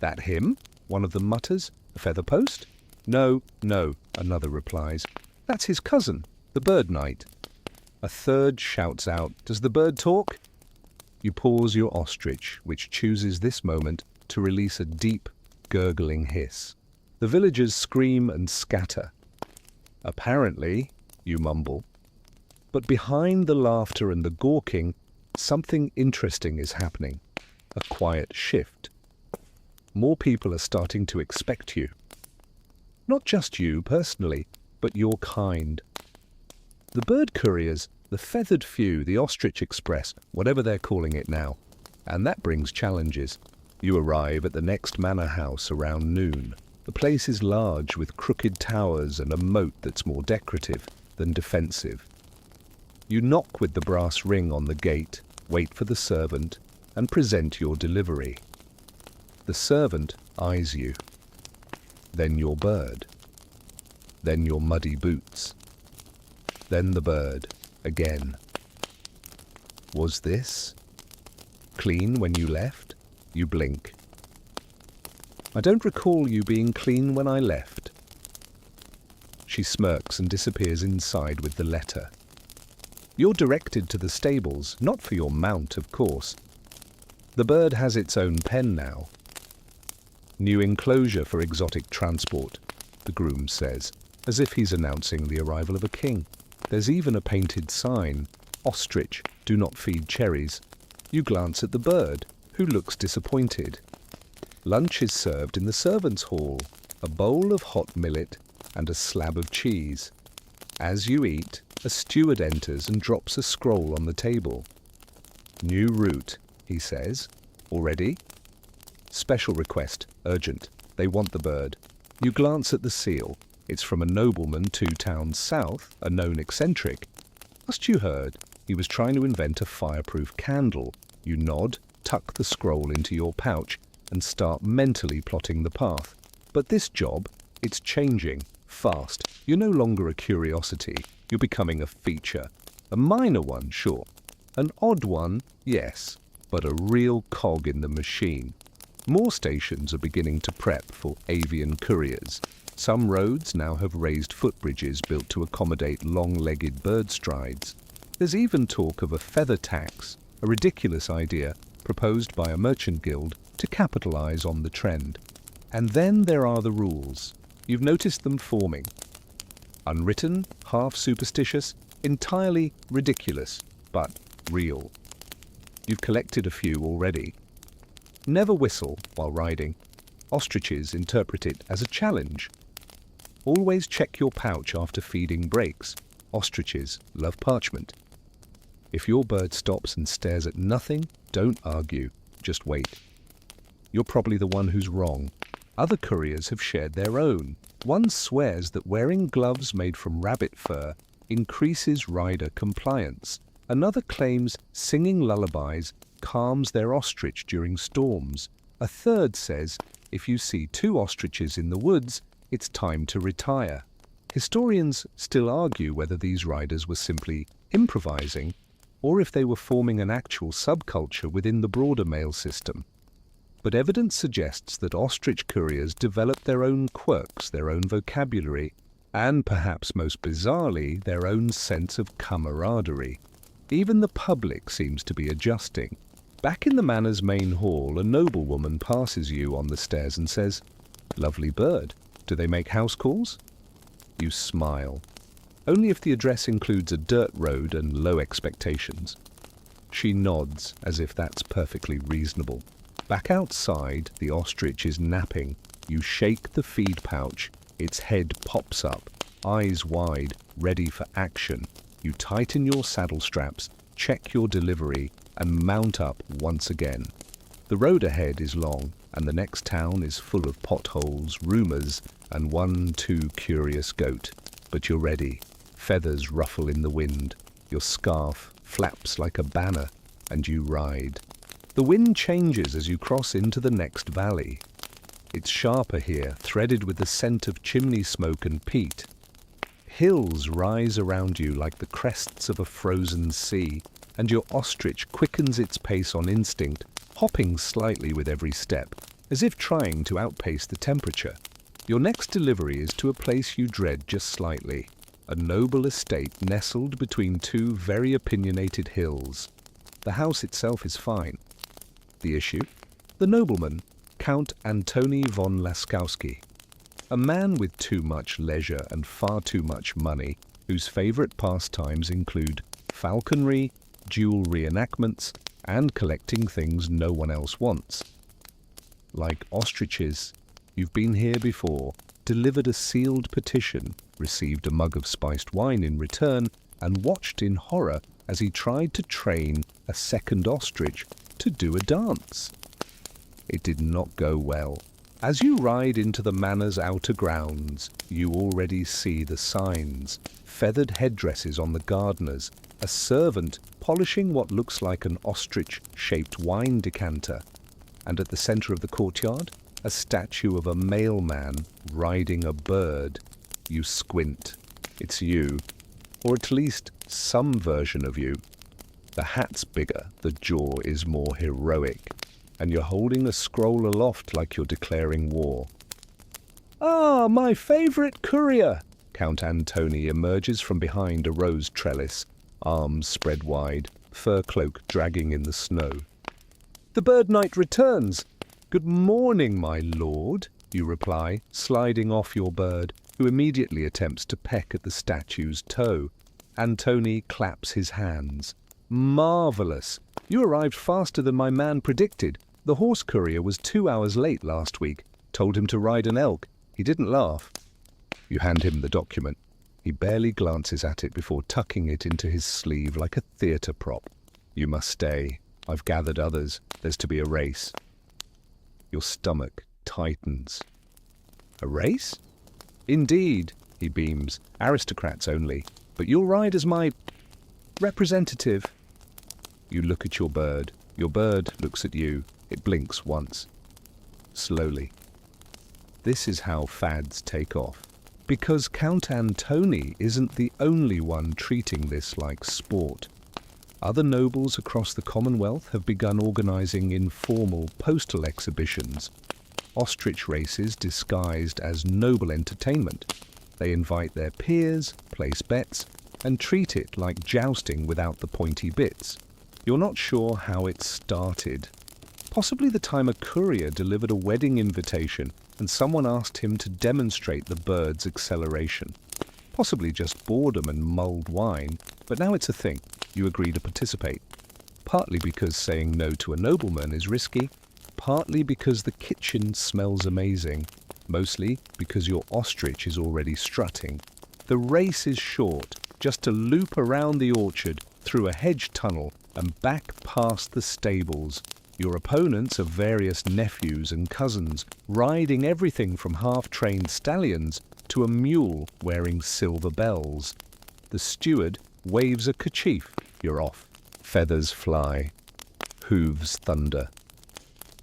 "That him?" one of them mutters. "A feather post?" "No, no," another replies. "That's his cousin, the bird knight." A third shouts out, "Does the bird talk?" You pause your ostrich, which chooses this moment to release a deep, gurgling hiss. The villagers scream and scatter. "Apparently," you mumble. But behind the laughter and the gawking, something interesting is happening. A quiet shift. More people are starting to expect you. Not just you personally, but your kind. The bird couriers, the feathered few, the ostrich express, whatever they're calling it now. And that brings challenges. You arrive at the next manor house around noon. The place is large with crooked towers and a moat that's more decorative than defensive. You knock with the brass ring on the gate, wait for the servant, and present your delivery. The servant eyes you. Then your bird. Then your muddy boots. Then the bird, again. Was this clean when you left? You blink. I don't recall you being clean when I left. She smirks and disappears inside with the letter. You're directed to the stables, not for your mount, of course. The bird has its own pen now. New enclosure for exotic transport, the groom says, as if he's announcing the arrival of a king. There's even a painted sign, "Ostrich, do not feed cherries." You glance at the bird, who looks disappointed. Lunch is served in the servants' hall, a bowl of hot millet and a slab of cheese. As you eat, a steward enters and drops a scroll on the table. "New route," he says. "Already?" "Special request, urgent. They want the bird." You glance at the seal. It's from a nobleman 2 towns south, a known eccentric. "Must you heard? He was trying to invent a fireproof candle." You nod, tuck the scroll into your pouch, and start mentally plotting the path. But this job, it's changing, fast. You're no longer a curiosity. You're becoming a feature. A minor one, sure. An odd one, yes, but a real cog in the machine. More stations are beginning to prep for avian couriers. Some roads now have raised footbridges built to accommodate long-legged bird strides. There's even talk of a feather tax, a ridiculous idea proposed by a merchant guild to capitalize on the trend. And then there are the rules. You've noticed them forming. Unwritten, half superstitious, entirely ridiculous, but real. You've collected a few already. Never whistle while riding. Ostriches interpret it as a challenge. Always check your pouch after feeding breaks. Ostriches love parchment. If your bird stops and stares at nothing, don't argue, just wait. You're probably the one who's wrong. Other couriers have shared their own. One swears that wearing gloves made from rabbit fur increases rider compliance. Another claims singing lullabies calms their ostrich during storms. A third says if you see 2 ostriches in the woods, it's time to retire. Historians still argue whether these riders were simply improvising or if they were forming an actual subculture within the broader mail system. But evidence suggests that ostrich couriers developed their own quirks, their own vocabulary, and perhaps most bizarrely, their own sense of camaraderie. Even the public seems to be adjusting. Back in the manor's main hall, a noblewoman passes you on the stairs and says, "Lovely bird. Do they make house calls?" You smile. Only if the address includes a dirt road and low expectations. She nods as if that's perfectly reasonable. Back outside, the ostrich is napping. You shake the feed pouch. Its head pops up, eyes wide, ready for action. You tighten your saddle straps, check your delivery, and mount up once again. The road ahead is long, and the next town is full of potholes, rumors, and one too curious goat. But you're ready. Feathers ruffle in the wind. Your scarf flaps like a banner, and you ride. The wind changes as you cross into the next valley. It's sharper here, threaded with the scent of chimney smoke and peat. Hills rise around you like the crests of a frozen sea, and your ostrich quickens its pace on instinct, hopping slightly with every step, as if trying to outpace the temperature. Your next delivery is to a place you dread just slightly, a noble estate nestled between 2 very opinionated hills. The house itself is fine. The issue? The nobleman, Count Antoni von Laskowski, a man with too much leisure and far too much money, whose favorite pastimes include falconry, duel reenactments, and collecting things no one else wants. Like ostriches, you've been here before, delivered a sealed petition, received a mug of spiced wine in return, and watched in horror as he tried to train a second ostrich to do a dance. It did not go well. As you ride into the manor's outer grounds, you already see the signs. Feathered headdresses on the gardeners, a servant polishing what looks like an ostrich-shaped wine decanter, and at the center of the courtyard, a statue of a mailman riding a bird. You squint. It's you, or at least some version of you. The hat's bigger, the jaw is more heroic, and you're holding a scroll aloft like you're declaring war. "Ah, my favorite courier!" Count Antoni emerges from behind a rose trellis, arms spread wide, fur cloak dragging in the snow. "The bird knight returns. Good morning, my lord," you reply, sliding off your bird, who immediately attempts to peck at the statue's toe. Antoni claps his hands. "Marvelous! You arrived faster than my man predicted. The horse courier was 2 hours late last week. Told him to ride an elk. He didn't laugh." You hand him the document. He barely glances at it before tucking it into his sleeve like a theatre prop. "You must stay. I've gathered others. There's to be a race." Your stomach tightens. "A race?" "Indeed," he beams. "Aristocrats only. But you'll ride as my representative." You look at your bird. Your bird looks at you. It blinks once. Slowly. This is how fads take off. Because Count Antony isn't the only one treating this like sport. Other nobles across the Commonwealth have begun organizing informal postal exhibitions, ostrich races disguised as noble entertainment. They invite their peers, place bets, and treat it like jousting without the pointy bits. You're not sure how it started. Possibly the time a courier delivered a wedding invitation and someone asked him to demonstrate the bird's acceleration. Possibly just boredom and mulled wine, but now it's a thing. You agree to participate. Partly because saying no to a nobleman is risky, partly because the kitchen smells amazing, mostly because your ostrich is already strutting. The race is short, just to loop around the orchard, through a hedge tunnel, and back past the stables. Your opponents are various nephews and cousins, riding everything from half-trained stallions to a mule wearing silver bells. The steward waves a kerchief. You're off. Feathers fly. Hooves thunder.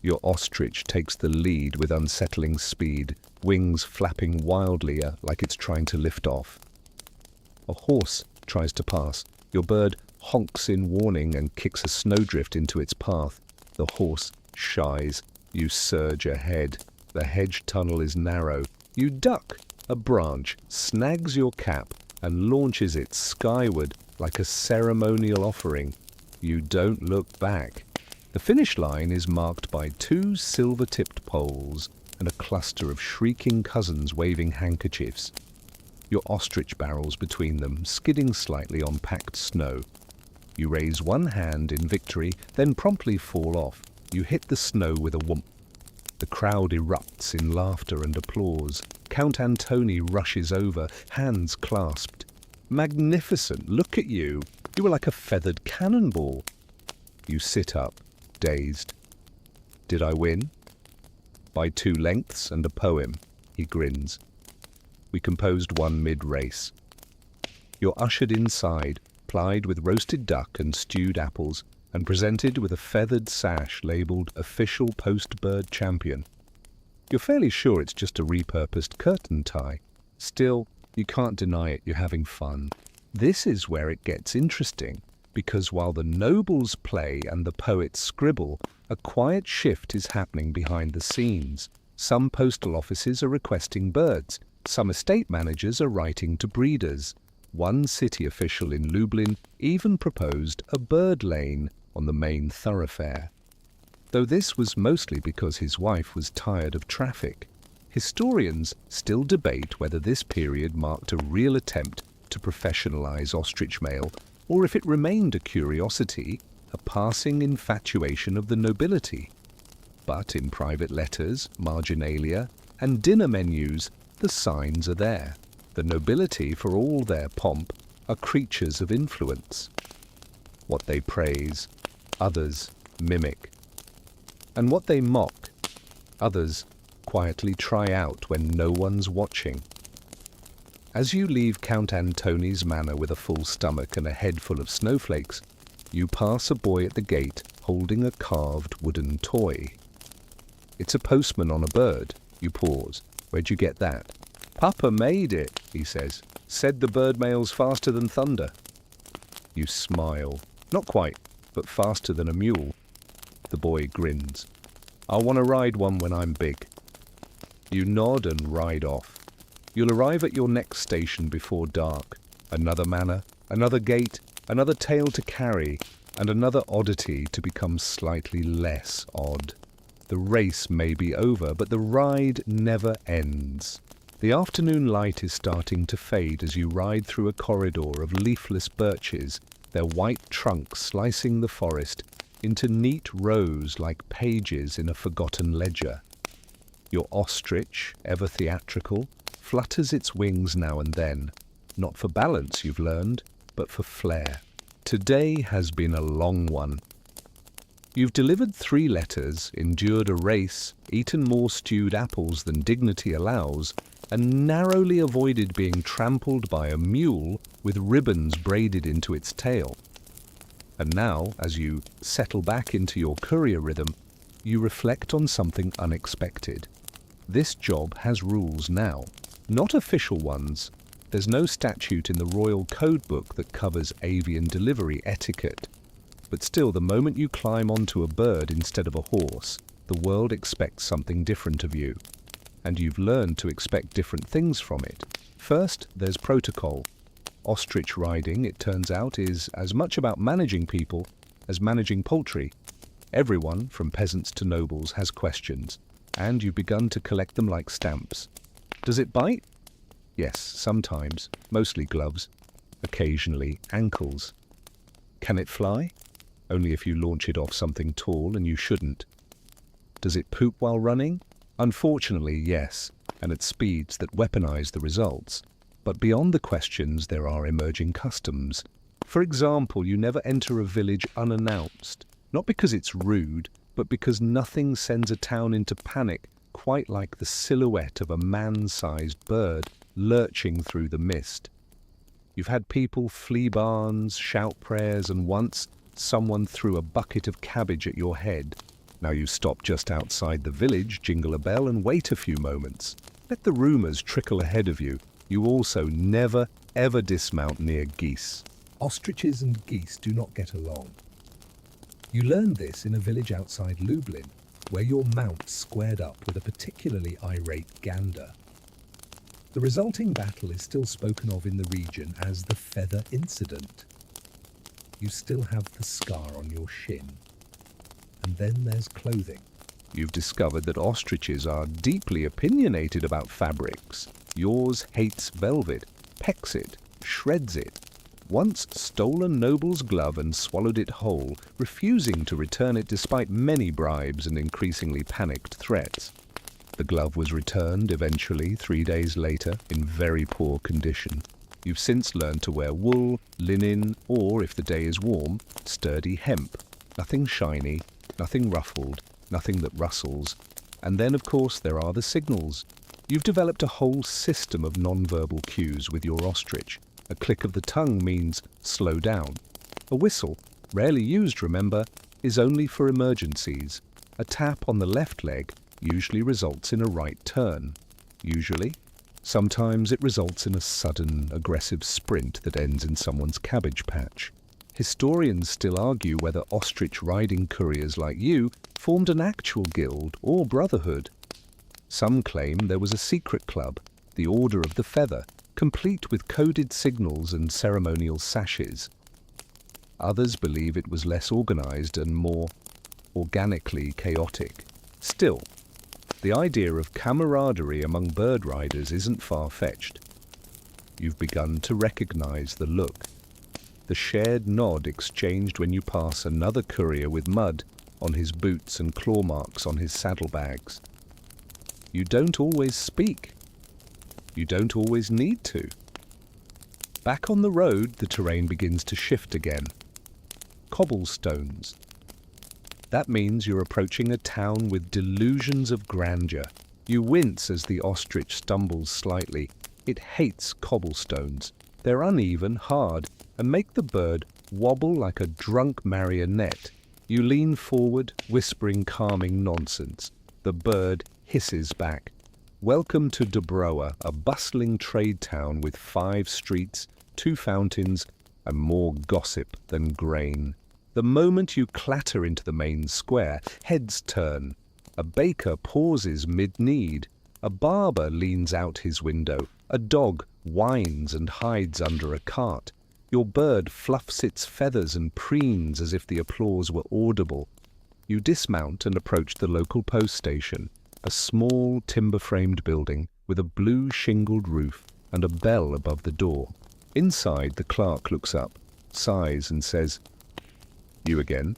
Your ostrich takes the lead with unsettling speed, wings flapping wildly like it's trying to lift off. A horse tries to pass. Your bird honks in warning and kicks a snowdrift into its path. The horse shies. You surge ahead. The hedge tunnel is narrow. You duck. A branch snags your cap and launches it skyward like a ceremonial offering. You don't look back. The finish line is marked by 2 silver-tipped poles and a cluster of shrieking cousins waving handkerchiefs. Your ostrich barrels between them, skidding slightly on packed snow. You raise one hand in victory, then promptly fall off. You hit the snow with a whoomp. The crowd erupts in laughter and applause. Count Antony rushes over, hands clasped. Magnificent! Look at you! You were like a feathered cannonball. You sit up, dazed. Did I win? By 2 lengths and a poem, he grins. We composed one mid-race. You're ushered inside, plied with roasted duck and stewed apples, and presented with a feathered sash labelled Official Post-Bird Champion. You're fairly sure it's just a repurposed curtain tie. Still, you can't deny it, you're having fun. This is where it gets interesting, because while the nobles play and the poets scribble, a quiet shift is happening behind the scenes. Some postal offices are requesting birds. Some estate managers are writing to breeders. One city official in Lublin even proposed a bird lane on the main thoroughfare. Though this was mostly because his wife was tired of traffic. Historians still debate whether this period marked a real attempt to professionalize ostrich mail, or if it remained a curiosity, a passing infatuation of the nobility. But in private letters, marginalia, and dinner menus, the signs are there. The nobility, for all their pomp, are creatures of influence. What they praise, others mimic. And what they mock, others quietly try out when no one's watching. As you leave Count Antony's manor with a full stomach and a head full of snowflakes, you pass a boy at the gate holding a carved wooden toy. It's a postman on a bird. You pause. Where'd you get that? Papa made it, he says. Said the bird mails faster than thunder. You smile. Not quite, but faster than a mule. The boy grins. I'll want to ride one when I'm big. You nod and ride off. You'll arrive at your next station before dark. Another manor, another gate, another tale to carry, and another oddity to become slightly less odd. The race may be over, but the ride never ends. The afternoon light is starting to fade as you ride through a corridor of leafless birches, their white trunks slicing the forest into neat rows like pages in a forgotten ledger. Your ostrich, ever theatrical, flutters its wings now and then, not for balance, you've learned, but for flair. Today has been a long one. You've delivered 3 letters, endured a race, eaten more stewed apples than dignity allows, and narrowly avoided being trampled by a mule with ribbons braided into its tail. And now, as you settle back into your courier rhythm, you reflect on something unexpected. This job has rules now. Not official ones. There's no statute in the Royal Codebook that covers avian delivery etiquette. But still, the moment you climb onto a bird instead of a horse, the world expects something different of you. And you've learned to expect different things from it. First, there's protocol. Ostrich riding, it turns out, is as much about managing people as managing poultry. Everyone, from peasants to nobles, has questions, and you've begun to collect them like stamps. Does it bite? Yes, sometimes, mostly gloves, occasionally ankles. Can it fly? Only if you launch it off something tall, and you shouldn't. Does it poop while running? Unfortunately, yes, and at speeds that weaponize the results. But beyond the questions, there are emerging customs. For example, you never enter a village unannounced, not because it's rude, but because nothing sends a town into panic quite like the silhouette of a man-sized bird lurching through the mist. You've had people flee barns, shout prayers, and once someone threw a bucket of cabbage at your head. Now you stop just outside the village, jingle a bell, and wait a few moments. Let the rumors trickle ahead of you. You also never, ever dismount near geese. Ostriches and geese do not get along. You learned this in a village outside Lublin, where your mount squared up with a particularly irate gander. The resulting battle is still spoken of in the region as the feather incident. You still have the scar on your shin. And then there's clothing. You've discovered that ostriches are deeply opinionated about fabrics. Yours hates velvet, pecks it, shreds it. Once stole a noble's glove and swallowed it whole, refusing to return it despite many bribes and increasingly panicked threats. The glove was returned eventually 3 days later in very poor condition. You've since learned to wear wool, linen, or, if the day is warm, sturdy hemp. Nothing shiny, nothing ruffled, nothing that rustles. And then, of course, there are the signals. You've developed a whole system of non-verbal cues with your ostrich. A click of the tongue means slow down. A whistle, rarely used, remember, is only for emergencies. A tap on the left leg usually results in a right turn. Usually. Sometimes it results in a sudden, aggressive sprint that ends in someone's cabbage patch. Historians still argue whether ostrich riding couriers like you formed an actual guild or brotherhood. Some claim there was a secret club, the Order of the Feather, complete with coded signals and ceremonial sashes. Others believe it was less organized and more organically chaotic. Still, the idea of camaraderie among bird riders isn't far-fetched. You've begun to recognize the look. The shared nod exchanged when you pass another courier with mud on his boots and claw marks on his saddlebags. You don't always speak. You don't always need to. Back on the road, the terrain begins to shift again. Cobblestones. That means you're approaching a town with delusions of grandeur. You wince as the ostrich stumbles slightly. It hates cobblestones. They're uneven, hard, and make the bird wobble like a drunk marionette. You lean forward, whispering calming nonsense. The bird hisses back. Welcome to Dobrowa, a bustling trade town with 5 streets, 2 fountains, and more gossip than grain. The moment you clatter into the main square, heads turn. A baker pauses mid-need. A barber leans out his window. A dog whines and hides under a cart. Your bird fluffs its feathers and preens as if the applause were audible. You dismount and approach the local post station, a small timber-framed building with a blue shingled roof and a bell above the door. Inside, the clerk looks up, sighs and says, "You again?"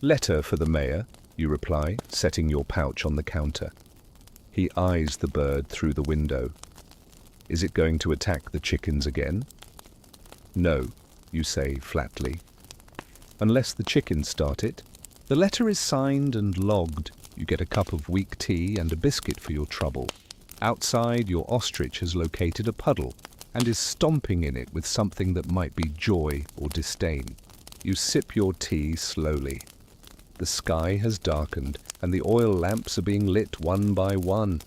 "Letter for the mayor," you reply, setting your pouch on the counter. He eyes the bird through the window. "Is it going to attack the chickens again?" "No," you say flatly. "Unless the chickens start it." The letter is signed and logged. You get a cup of weak tea and a biscuit for your trouble. Outside, your ostrich has located a puddle and is stomping in it with something that might be joy or disdain. You sip your tea slowly. The sky has darkened and the oil lamps are being lit one by one.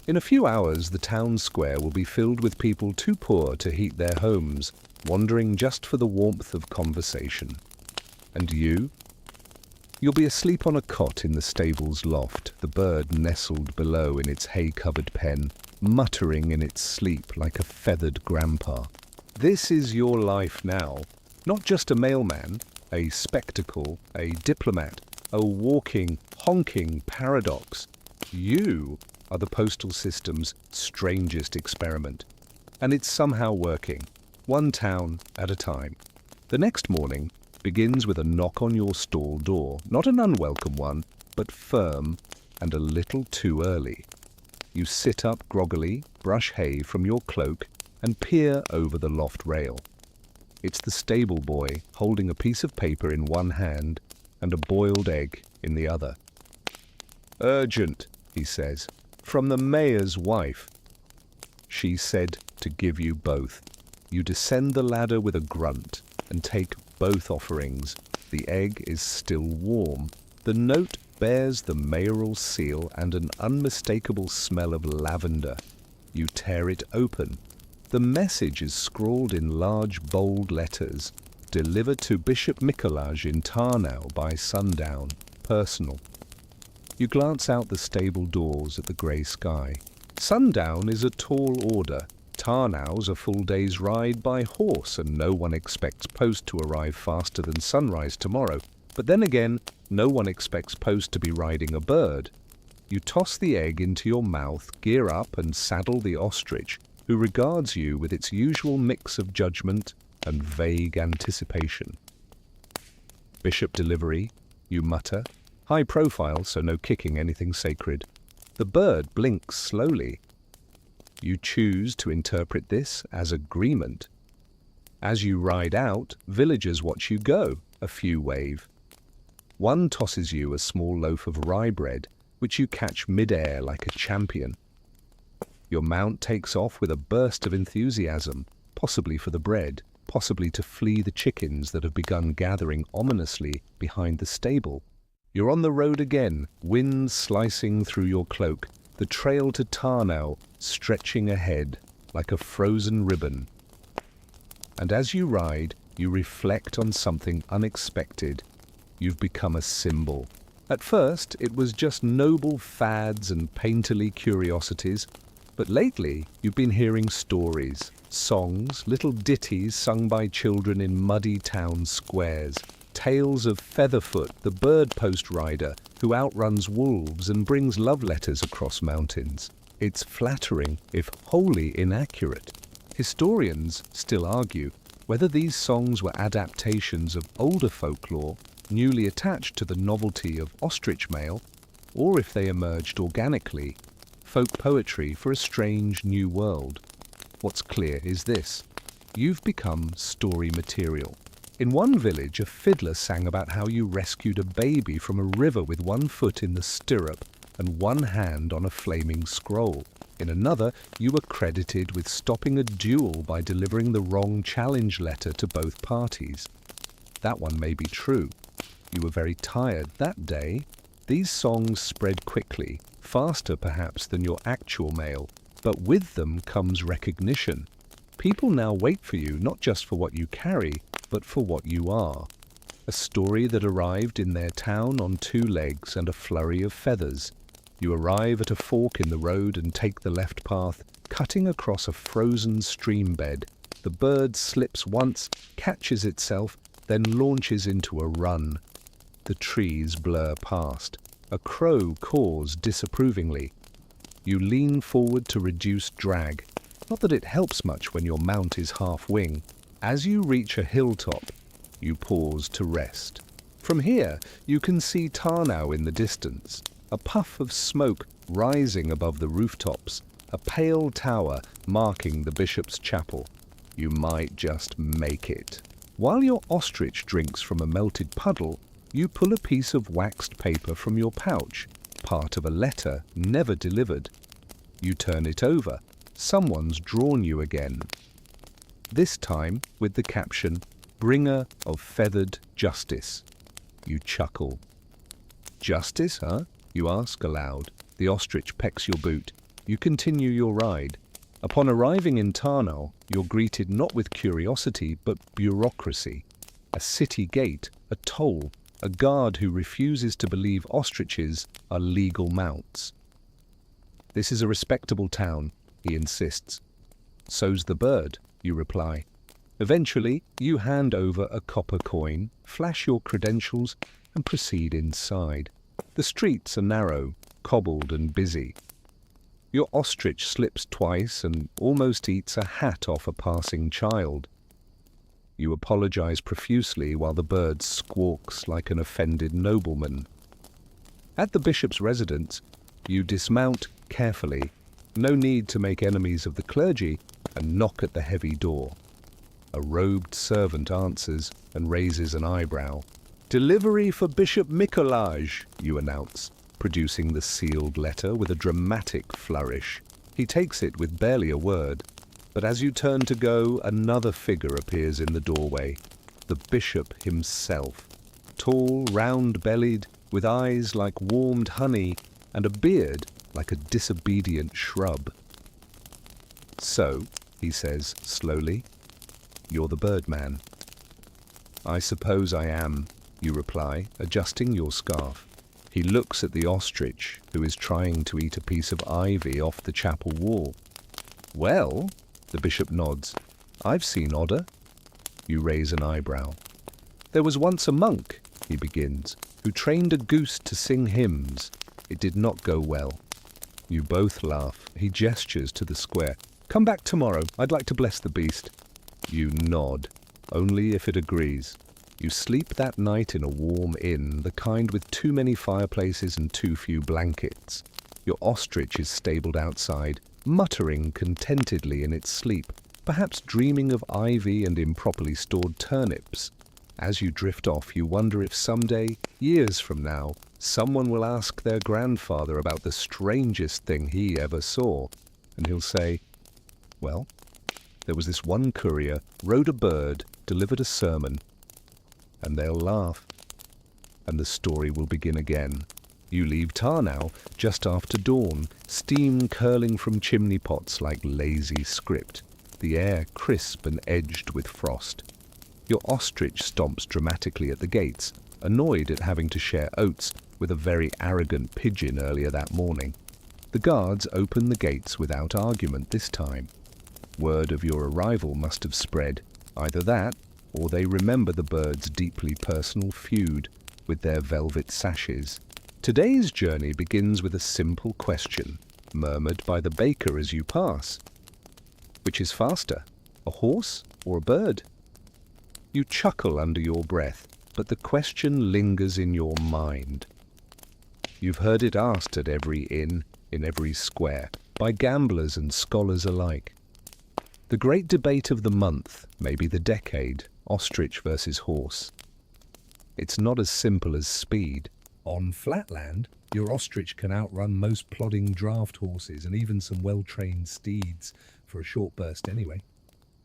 In a few hours, the town square will be filled with people too poor to heat their homes, wandering just for the warmth of conversation. And you? You'll be asleep on a cot in the stable's loft, the bird nestled below in its hay-covered pen, muttering in its sleep like a feathered grandpa. This is your life now, not just a mailman, a spectacle, a diplomat, a walking, honking paradox. You are the postal system's strangest experiment. And it's somehow working, one town at a time. The next morning begins with a knock on your stall door, not an unwelcome one, but firm and a little too early. You sit up groggily, brush hay from your cloak, and peer over the loft rail. It's the stable boy holding a piece of paper in one hand and a boiled egg in the other. "Urgent," he says, "from the mayor's wife." She said to give you both. You descend the ladder with a grunt and take both offerings. The egg is still warm. The note bears the mayoral seal and an unmistakable smell of lavender. You tear it open. The message is scrawled in large, bold letters. Delivered to Bishop Mikolaj in Tarnow by sundown. Personal. You glance out the stable doors at the grey sky. Sundown is a tall order. Tarnow's a full day's ride by horse, and no one expects post to arrive faster than sunrise tomorrow. But then again, no one expects post to be riding a bird. You toss the egg into your mouth, gear up and saddle the ostrich, who regards you with its usual mix of judgment and vague anticipation. Bishop delivery, you mutter. High profile, so no kicking anything sacred. The bird blinks slowly. You choose to interpret this as agreement. As you ride out, villagers watch you go, a few wave. One tosses you a small loaf of rye bread, which you catch mid-air like a champion. Your mount takes off with a burst of enthusiasm, possibly for the bread, possibly to flee the chickens that have begun gathering ominously behind the stable. You're on the road again, wind slicing through your cloak, the trail to Tarnow stretching ahead like a frozen ribbon. And as you ride, you reflect on something unexpected. You've become a symbol. At first, it was just noble fads and painterly curiosities, but lately you've been hearing stories, songs, little ditties sung by children in muddy town squares, tales of Featherfoot, the bird post rider who outruns wolves and brings love letters across mountains. It's flattering, if wholly inaccurate. Historians still argue whether these songs were adaptations of older folklore, newly attached to the novelty of ostrich mail, or if they emerged organically, folk poetry for a strange new world. What's clear is this: you've become story material. In one village, a fiddler sang about how you rescued a baby from a river with one foot in the stirrup and one hand on a flaming scroll. In another, you were credited with stopping a duel by delivering the wrong challenge letter to both parties. That one may be true. You were very tired that day. These songs spread quickly, faster perhaps than your actual mail, but with them comes recognition. People now wait for you not just for what you carry, but for what you are. A story that arrived in their town on two legs and a flurry of feathers. You arrive at a fork in the road and take the left path, cutting across a frozen stream bed. The bird slips once, catches itself, then launches into a run. The trees blur past. A crow caws disapprovingly. You lean forward to reduce drag. Not that it helps much when your mount is half-wing. As you reach a hilltop, you pause to rest. From here, you can see Tarnow in the distance, a puff of smoke rising above the rooftops, a pale tower marking the bishop's chapel. You might just make it. While your ostrich drinks from a melted puddle, you pull a piece of waxed paper from your pouch, part of a letter never delivered. You turn it over. Someone's drawn you again. This time with the caption, "Bringer of Feathered Justice." You chuckle. "Justice, huh?" you ask aloud. The ostrich pecks your boot. You continue your ride. Upon arriving in Tarnow, you're greeted not with curiosity but bureaucracy. A city gate, a toll, a guard who refuses to believe ostriches are legal mounts. "This is a respectable town," he insists. "So's the bird," you reply. Eventually, you hand over a copper coin, flash your credentials, and proceed inside. The streets are narrow, cobbled and busy. Your ostrich slips twice and almost eats a hat off a passing child. You apologize profusely while the bird squawks like an offended nobleman. At the bishop's residence, you dismount carefully. No need to make enemies of the clergy, and knock at the heavy door. A robed servant answers and raises an eyebrow. "Delivery for Bishop Mikolaj," you announce, producing the sealed letter with a dramatic flourish. He takes it with barely a word, but as you turn to go, another figure appears in the doorway. The bishop himself. Tall, round-bellied, with eyes like warmed honey, and a beard like a disobedient shrub. "So," he says slowly, "you're the Birdman." "I suppose I am," you reply, adjusting your scarf. He looks at the ostrich, who is trying to eat a piece of ivy off the chapel wall. "Well," the bishop nods, "I've seen odder." You raise an eyebrow. "There was once a monk," he begins, "who trained a goose to sing hymns. It did not go well." You both laugh. He gestures to the square. "Come back tomorrow. I'd like to bless the beast." You nod, only if it agrees. You sleep that night in a warm inn, the kind with too many fireplaces and too few blankets. Your ostrich is stabled outside, muttering contentedly in its sleep, perhaps dreaming of ivy and improperly stored turnips. As you drift off, you wonder if someday, years from now, someone will ask their grandfather about the strangest thing he ever saw, and he'll say, "Well, there was this one courier, rode a bird, delivered a sermon," and they'll laugh. And the story will begin again. You leave Tarnow just after dawn, steam curling from chimney pots like lazy script, the air crisp and edged with frost. Your ostrich stomps dramatically at the gates, annoyed at having to share oats with a very arrogant pigeon earlier that morning. The guards open the gates without argument this time. Word of your arrival must have spread. Either that, or they remember the bird's deeply personal feud with their velvet sashes. Today's journey begins with a simple question, murmured by the baker as you pass. Which is faster, a horse or a bird? You chuckle under your breath, but the question lingers in your mind. You've heard it asked at every inn, in every square, by gamblers and scholars alike. The great debate of the month, maybe the decade, ostrich versus horse. It's not as simple as speed. On flat land, your ostrich can outrun most plodding draft horses and even some well-trained steeds, for a short burst anyway.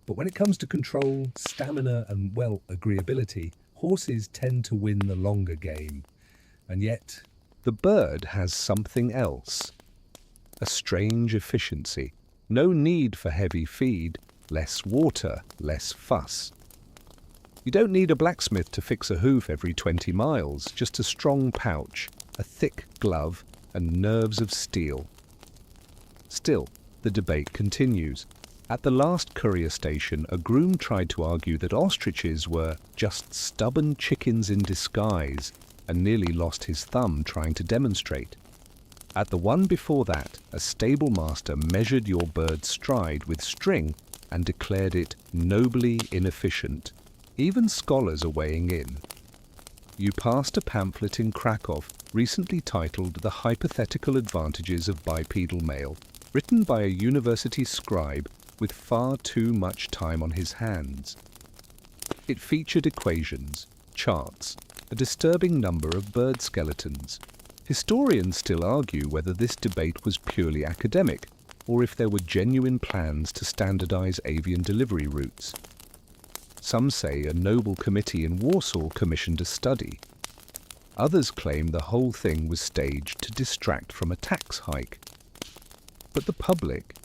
But when it comes to control, stamina and, well, agreeability, horses tend to win the longer game. And yet, the bird has something else. A strange efficiency. No need for heavy feed, less water, less fuss. You don't need a blacksmith to fix a hoof every 20 miles, just a strong pouch, a thick glove, and nerves of steel. Still, the debate continues. At the last courier station, a groom tried to argue that ostriches were just stubborn chickens in disguise and nearly lost his thumb trying to demonstrate. At the one before that, a stable master measured your bird's stride with string and declared it nobly inefficient. Even scholars are weighing in. You passed a pamphlet in Krakow recently titled The Hypothetical Advantages of Bipedal Mail, written by a university scribe with far too much time on his hands. It featured equations, charts, a disturbing number of bird skeletons. Historians still argue whether this debate was purely academic, or if there were genuine plans to standardize avian delivery routes. Some say a Nobel committee in Warsaw commissioned a study. Others claim the whole thing was staged to distract from a tax hike. But the public,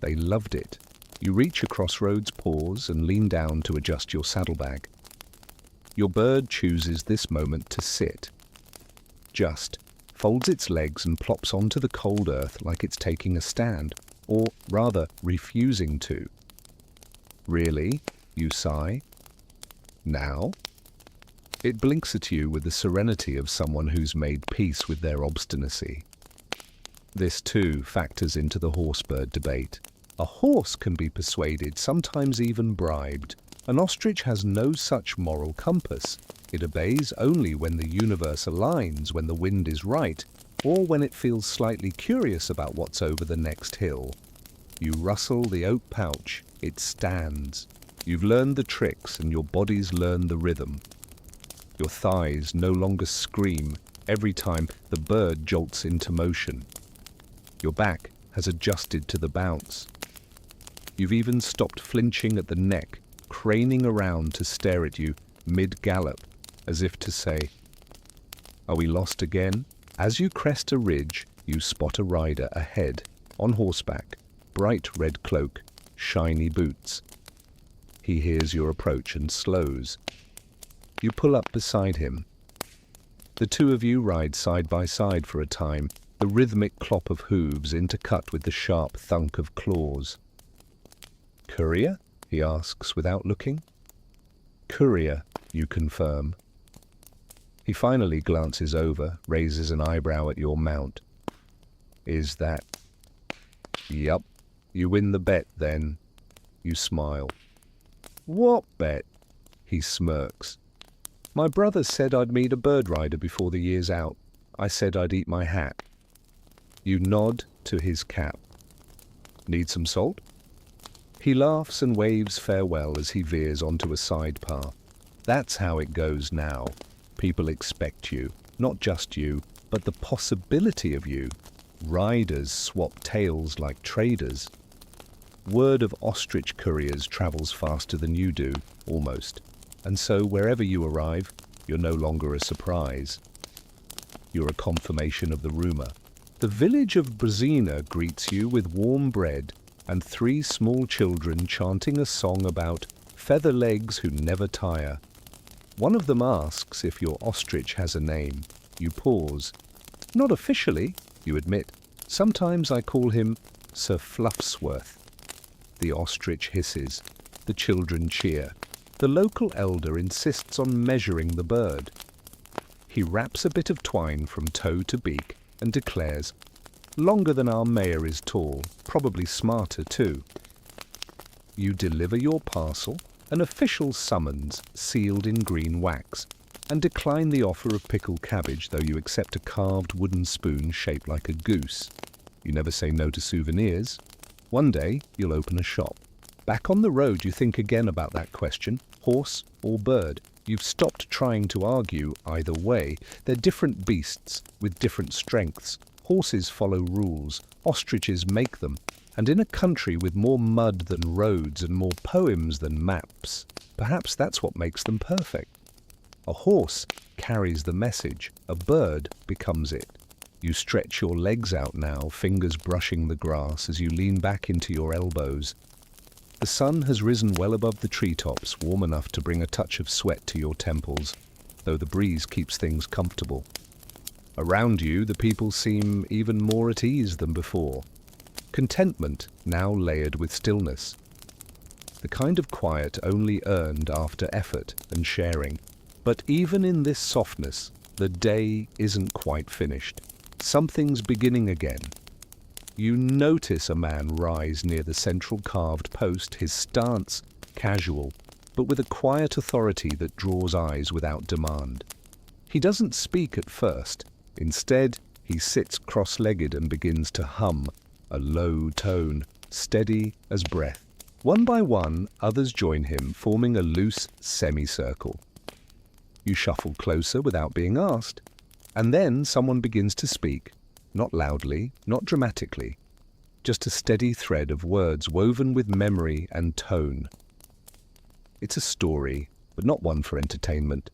they loved it. You reach a crossroads, pause, and lean down to adjust your saddlebag. Your bird chooses this moment to sit. Just folds its legs and plops onto the cold earth like it's taking a stand, or rather, refusing to. Really? You sigh. Now? It blinks at you with the serenity of someone who's made peace with their obstinacy. This, too, factors into the horse-bird debate. A horse can be persuaded, sometimes even bribed. An ostrich has no such moral compass. It obeys only when the universe aligns, when the wind is right, or when it feels slightly curious about what's over the next hill. You rustle the oak pouch, it stands. You've learned the tricks and your body's learned the rhythm. Your thighs no longer scream every time the bird jolts into motion. Your back has adjusted to the bounce. You've even stopped flinching at the neck, craning around to stare at you mid-gallop, as if to say, "Are we lost again?" As you crest a ridge, you spot a rider ahead, on horseback, bright red cloak, shiny boots. He hears your approach and slows. You pull up beside him. The two of you ride side by side for a time, the rhythmic clop of hooves intercut with the sharp thunk of claws. "Courier?" he asks without looking. "Courier," you confirm. He finally glances over, raises an eyebrow at your mount. "Is that?" "Yup. You win the bet, then." You smile. "What bet?" He smirks. "My brother said I'd meet a bird rider before the year's out. I said I'd eat my hat." You nod to his cap. "Need some salt?" He laughs and waves farewell as he veers onto a side path. That's how it goes now. People expect you, not just you, but the possibility of you. Riders swap tails like traders. Word of ostrich couriers travels faster than you do, almost. And so wherever you arrive, you're no longer a surprise. You're a confirmation of the rumor. The village of Brazina greets you with warm bread and 3 small children chanting a song about feather legs who never tire. One of them asks if your ostrich has a name. You pause. "Not officially," you admit. "Sometimes I call him Sir Fluffsworth." The ostrich hisses. The children cheer. The local elder insists on measuring the bird. He wraps a bit of twine from toe to beak and declares, "Longer than our mayor is tall, probably smarter too." You deliver your parcel, an official summons sealed in green wax, and decline the offer of pickled cabbage, though you accept a carved wooden spoon shaped like a goose. You never say no to souvenirs. One day, you'll open a shop. Back on the road, you think again about that question, horse or bird. You've stopped trying to argue either way. They're different beasts with different strengths. Horses follow rules, ostriches make them. And in a country with more mud than roads and more poems than maps, perhaps that's what makes them perfect. A horse carries the message, a bird becomes it. You stretch your legs out now, fingers brushing the grass as you lean back into your elbows. The sun has risen well above the treetops, warm enough to bring a touch of sweat to your temples, though the breeze keeps things comfortable. Around you, the people seem even more at ease than before. Contentment now layered with stillness. The kind of quiet only earned after effort and sharing. But even in this softness, the day isn't quite finished. Something's beginning again. You notice a man rise near the central carved post, his stance casual, but with a quiet authority that draws eyes without demand. He doesn't speak at first. Instead, he sits cross-legged and begins to hum, a low tone, steady as breath. One by one, others join him, forming a loose semicircle. You shuffle closer without being asked, and then someone begins to speak, not loudly, not dramatically, just a steady thread of words woven with memory and tone. It's a story, but not one for entertainment.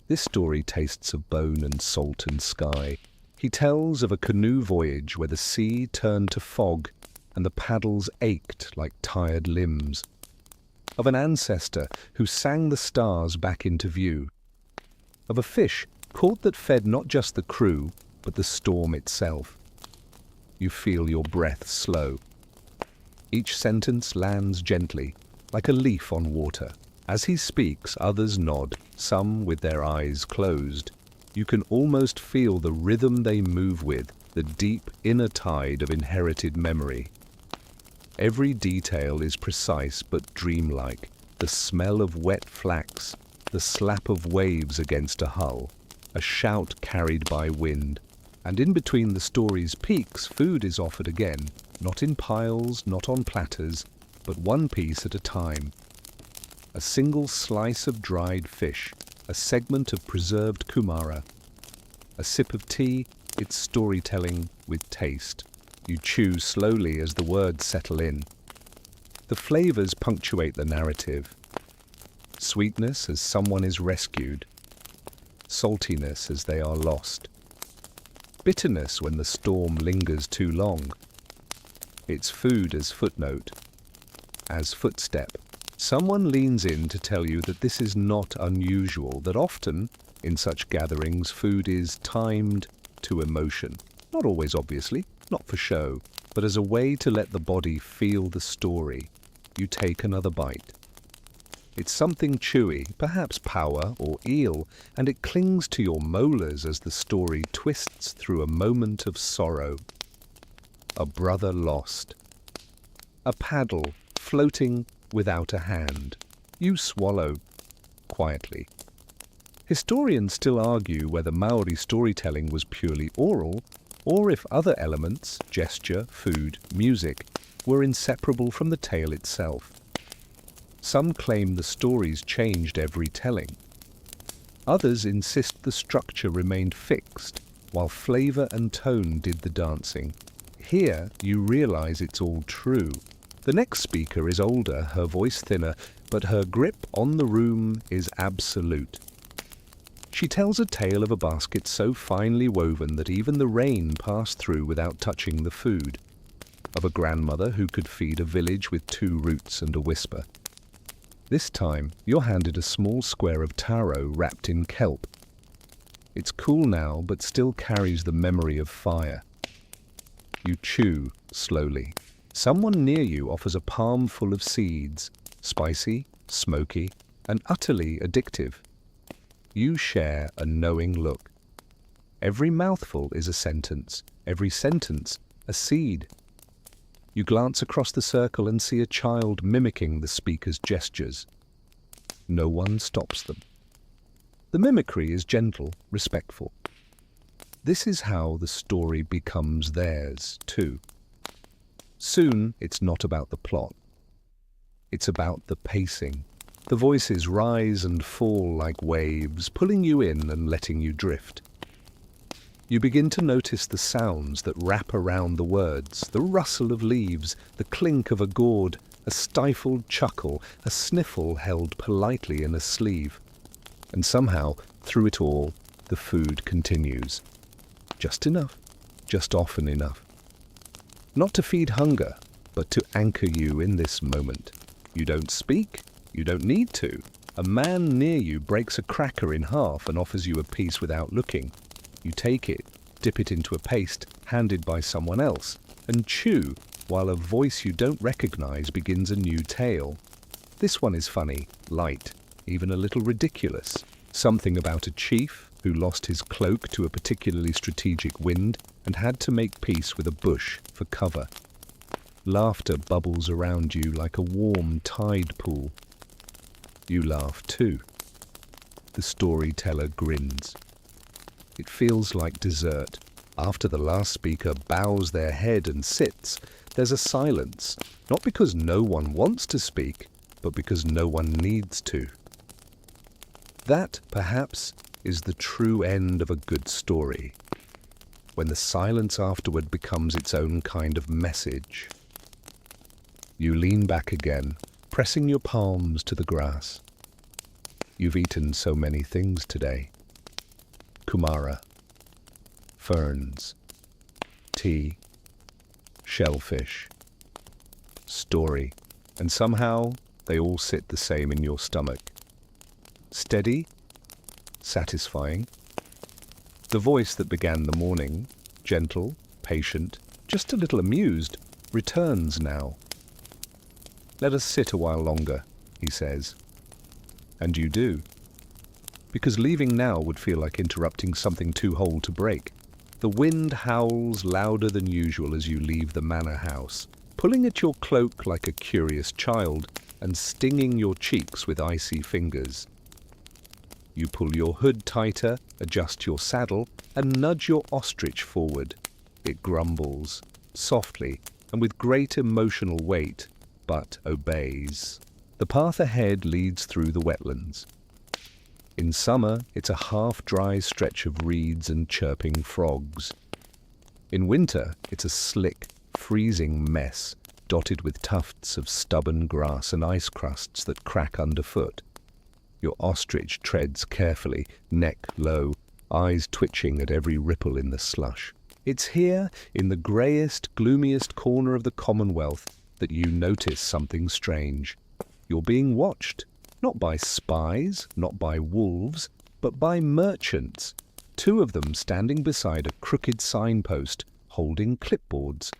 This story tastes of bone and salt and sky. He tells of a canoe voyage where the sea turned to fog and the paddles ached like tired limbs. Of an ancestor who sang the stars back into view. Of a fish caught that fed not just the crew, but the storm itself. You feel your breath slow. Each sentence lands gently, like a leaf on water. As he speaks, others nod, some with their eyes closed. You can almost feel the rhythm they move with, the deep inner tide of inherited memory. Every detail is precise but dreamlike. The smell of wet flax, the slap of waves against a hull, a shout carried by wind. And in between the story's peaks, food is offered again, not in piles, not on platters, but one piece at a time. A single slice of dried fish, a segment of preserved kumara, a sip of tea, it's storytelling with taste. You chew slowly as the words settle in. The flavors punctuate the narrative. Sweetness as someone is rescued. Saltiness as they are lost. Bitterness when the storm lingers too long. It's food as footnote, as footstep. Someone leans in to tell you that this is not unusual, that often, in such gatherings, food is timed to emotion. Not always, obviously, not for show, but as a way to let the body feel the story. You take another bite. It's something chewy, perhaps power or eel, and it clings to your molars as the story twists through a moment of sorrow. A brother lost. A paddle floating without a hand. You swallow quietly. Historians still argue whether Maori storytelling was purely oral, or if other elements, gesture, food, music, were inseparable from the tale itself. Some claim the stories changed every telling. Others insist the structure remained fixed, while flavor and tone did the dancing. Here you realize it's all true. The next speaker is older, her voice thinner, but her grip on the room is absolute. She tells a tale of a basket so finely woven that even the rain passed through without touching the food. Of a grandmother who could feed a village with 2 roots and a whisper. This time, you're handed a small square of taro wrapped in kelp. It's cool now, but still carries the memory of fire. You chew slowly. Someone near you offers a palm full of seeds, spicy, smoky, and utterly addictive. You share a knowing look. Every mouthful is a sentence, every sentence a seed. You glance across the circle and see a child mimicking the speaker's gestures. No one stops them. The mimicry is gentle, respectful. This is how the story becomes theirs, too. Soon, it's not about the plot. It's about the pacing. The voices rise and fall like waves, pulling you in and letting you drift. You begin to notice the sounds that wrap around the words, the rustle of leaves, the clink of a gourd, a stifled chuckle, a sniffle held politely in a sleeve. And somehow, through it all, the food continues. Just enough, just often enough. Not to feed hunger, but to anchor you in this moment. You don't speak, you don't need to. A man near you breaks a cracker in half and offers you a piece without looking. You take it, dip it into a paste handed by someone else, and chew while a voice you don't recognize begins a new tale. This one is funny, light, even a little ridiculous. Something about a chief who lost his cloak to a particularly strategic wind and had to make peace with a bush for cover. Laughter bubbles around you like a warm tide pool. You laugh too. The storyteller grins. It feels like dessert. After the last speaker bows their head and sits, there's a silence, not because no one wants to speak, but because no one needs to. That, perhaps, is the true end of a good story, when the silence afterward becomes its own kind of message. You lean back again, pressing your palms to the grass. You've eaten so many things today. Kumara, ferns, tea, shellfish, story, and somehow they all sit the same in your stomach. Steady, satisfying. The voice that began the morning, gentle, patient, just a little amused, returns now. Let us sit a while longer, he says. And you do. Because leaving now would feel like interrupting something too whole to break. The wind howls louder than usual as you leave the manor house, pulling at your cloak like a curious child and stinging your cheeks with icy fingers. You pull your hood tighter, adjust your saddle, and nudge your ostrich forward. It grumbles, softly and with great emotional weight, but obeys. The path ahead leads through the wetlands. In summer, it's a half-dry stretch of reeds and chirping frogs. In winter, it's a slick, freezing mess, dotted with tufts of stubborn grass and ice crusts that crack underfoot. Your ostrich treads carefully, neck low, eyes twitching at every ripple in the slush. It's here, in the greyest, gloomiest corner of the Commonwealth, that you notice something strange. You're being watched. Not by spies, not by wolves, but by merchants, 2 of them standing beside a crooked signpost, holding clipboards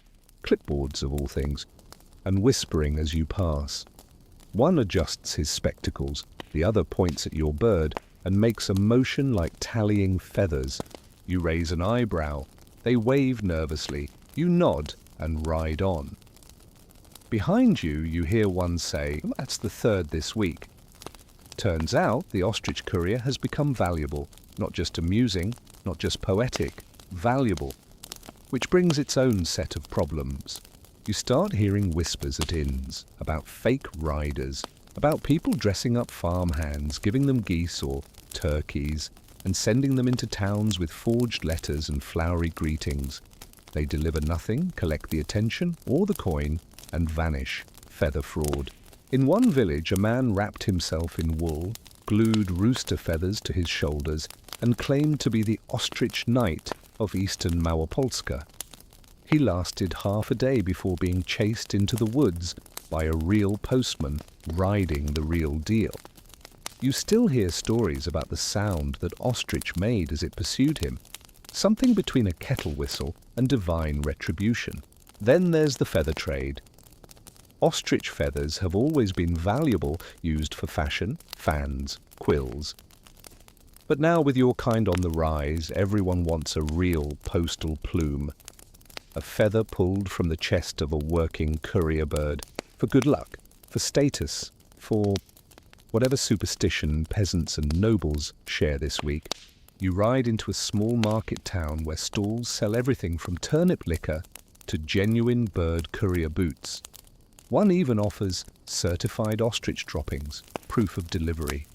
of all things, and whispering as you pass. One adjusts his spectacles, the other points at your bird and makes a motion like tallying feathers. You raise an eyebrow, they wave nervously, you nod and ride on. Behind you, you hear one say, "That's the 3rd this week." Turns out the ostrich courier has become valuable, not just amusing, not just poetic, valuable, which brings its own set of problems. You start hearing whispers at inns about fake riders, about people dressing up farmhands, giving them geese or turkeys, and sending them into towns with forged letters and flowery greetings. They deliver nothing, collect the attention or the coin, and vanish. Feather fraud. In one village, a man wrapped himself in wool, glued rooster feathers to his shoulders, and claimed to be the ostrich knight of eastern Małopolska. He lasted half a day before being chased into the woods by a real postman riding the real deal. You still hear stories about the sound that ostrich made as it pursued him, something between a kettle whistle and divine retribution. Then there's the feather trade. Ostrich feathers have always been valuable, used for fashion, fans, quills. But now with your kind on the rise, everyone wants a real postal plume. A feather pulled from the chest of a working courier bird, for good luck, for status, for whatever superstition peasants and nobles share this week. You ride into a small market town where stalls sell everything from turnip liquor to genuine bird courier boots. One even offers certified ostrich droppings, proof of delivery.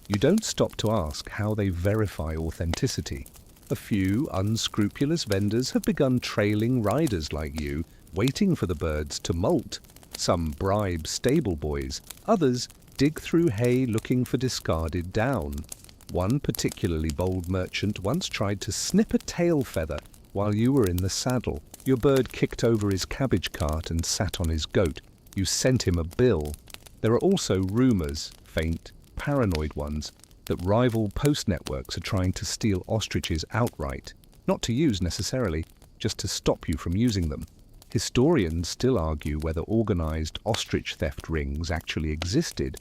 You don't stop to ask how they verify authenticity. A few unscrupulous vendors have begun trailing riders like you, waiting for the birds to molt. Some bribe stable boys, others dig through hay looking for discarded down. One particularly bold merchant once tried to snip a tail feather while you were in the saddle. Your bird kicked over his cabbage cart and sat on his goat. You sent him a bill. There are also rumors, faint, paranoid ones, that rival post networks are trying to steal ostriches outright, not to use necessarily, just to stop you from using them. Historians still argue whether organized ostrich theft rings actually existed,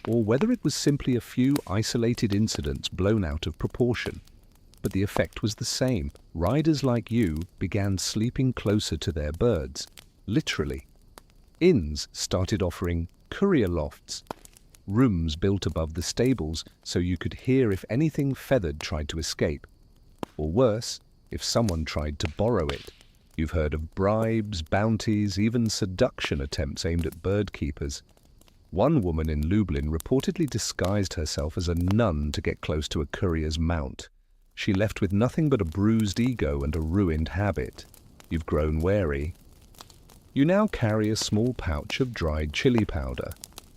or whether it was simply a few isolated incidents blown out of proportion. But the effect was the same. Riders like you began sleeping closer to their birds, literally. Inns started offering courier lofts, rooms built above the stables so you could hear if anything feathered tried to escape. Or worse, if someone tried to borrow it. You've heard of bribes, bounties, even seduction attempts aimed at bird keepers. One woman in Lublin reportedly disguised herself as a nun to get close to a courier's mount. She left with nothing but a bruised ego and a ruined habit. You've grown wary. You now carry a small pouch of dried chili powder.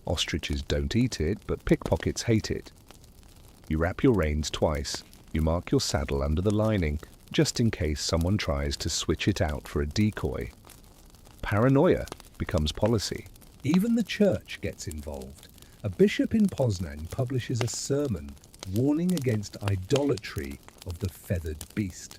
Ostriches don't eat it, but pickpockets hate it. You wrap your reins twice. You mark your saddle under the lining, just in case someone tries to switch it out for a decoy. Paranoia becomes policy. Even the church gets involved. A bishop in Poznan publishes a sermon warning against idolatry of the feathered beast.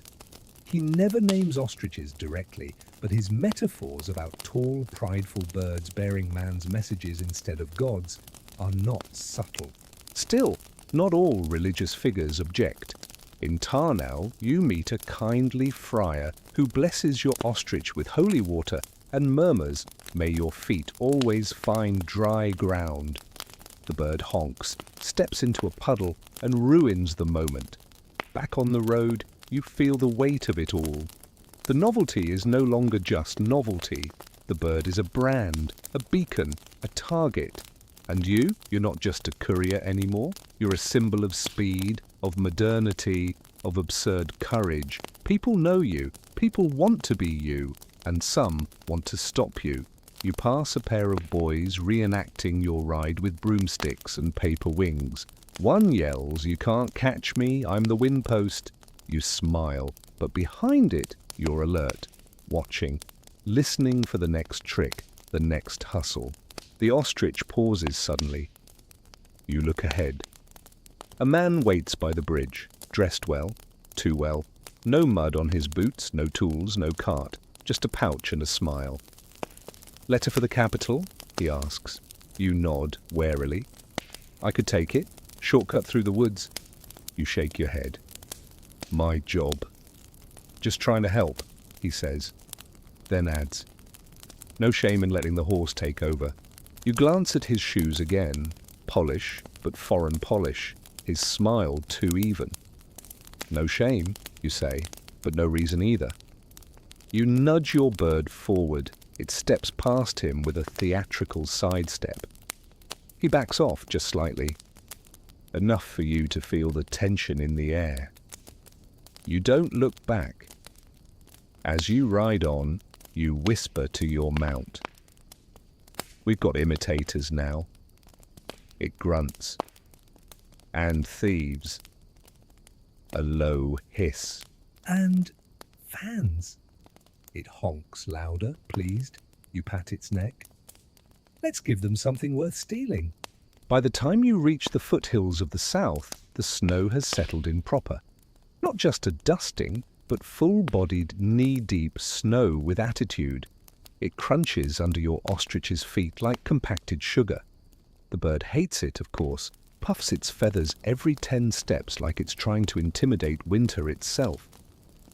He never names ostriches directly, but his metaphors about tall, prideful birds bearing man's messages instead of God's are not subtle. Still, not all religious figures object. In Tarnow, you meet a kindly friar who blesses your ostrich with holy water and murmurs, "May your feet always find dry ground." The bird honks, steps into a puddle, and ruins the moment. Back on the road, you feel the weight of it all. The novelty is no longer just novelty. The bird is a brand, a beacon, a target. And you're not just a courier anymore. You're a symbol of speed, of modernity, of absurd courage. People know you, people want to be you, and some want to stop you. You pass a pair of boys reenacting your ride with broomsticks and paper wings. One yells, "You can't catch me, I'm the windpost." You smile, but behind it, you're alert, watching, listening for the next trick, the next hustle. The ostrich pauses suddenly. You look ahead. A man waits by the bridge, dressed well, too well. No mud on his boots, no tools, no cart, just a pouch and a smile. "Letter for the capital?" he asks. You nod warily. "I could take it. Shortcut through the woods." You shake your head. "My job." "Just trying to help," he says. Then adds, "No shame in letting the horse take over." You glance at his shoes again. Polish, but foreign polish. His smile too even. "No shame," you say, but no reason either. You nudge your bird forward. It steps past him with a theatrical sidestep. He backs off just slightly. Enough for you to feel the tension in the air. You don't look back. As you ride on, you whisper to your mount. "We've got imitators now." It grunts. "And thieves." A low hiss. "And fans." It honks louder, pleased. You pat its neck. "Let's give them something worth stealing." By the time you reach the foothills of the south, the snow has settled in proper. Not just a dusting, but full-bodied, knee-deep snow with attitude. It crunches under your ostrich's feet like compacted sugar. The bird hates it, of course, puffs its feathers every 10 steps like it's trying to intimidate winter itself.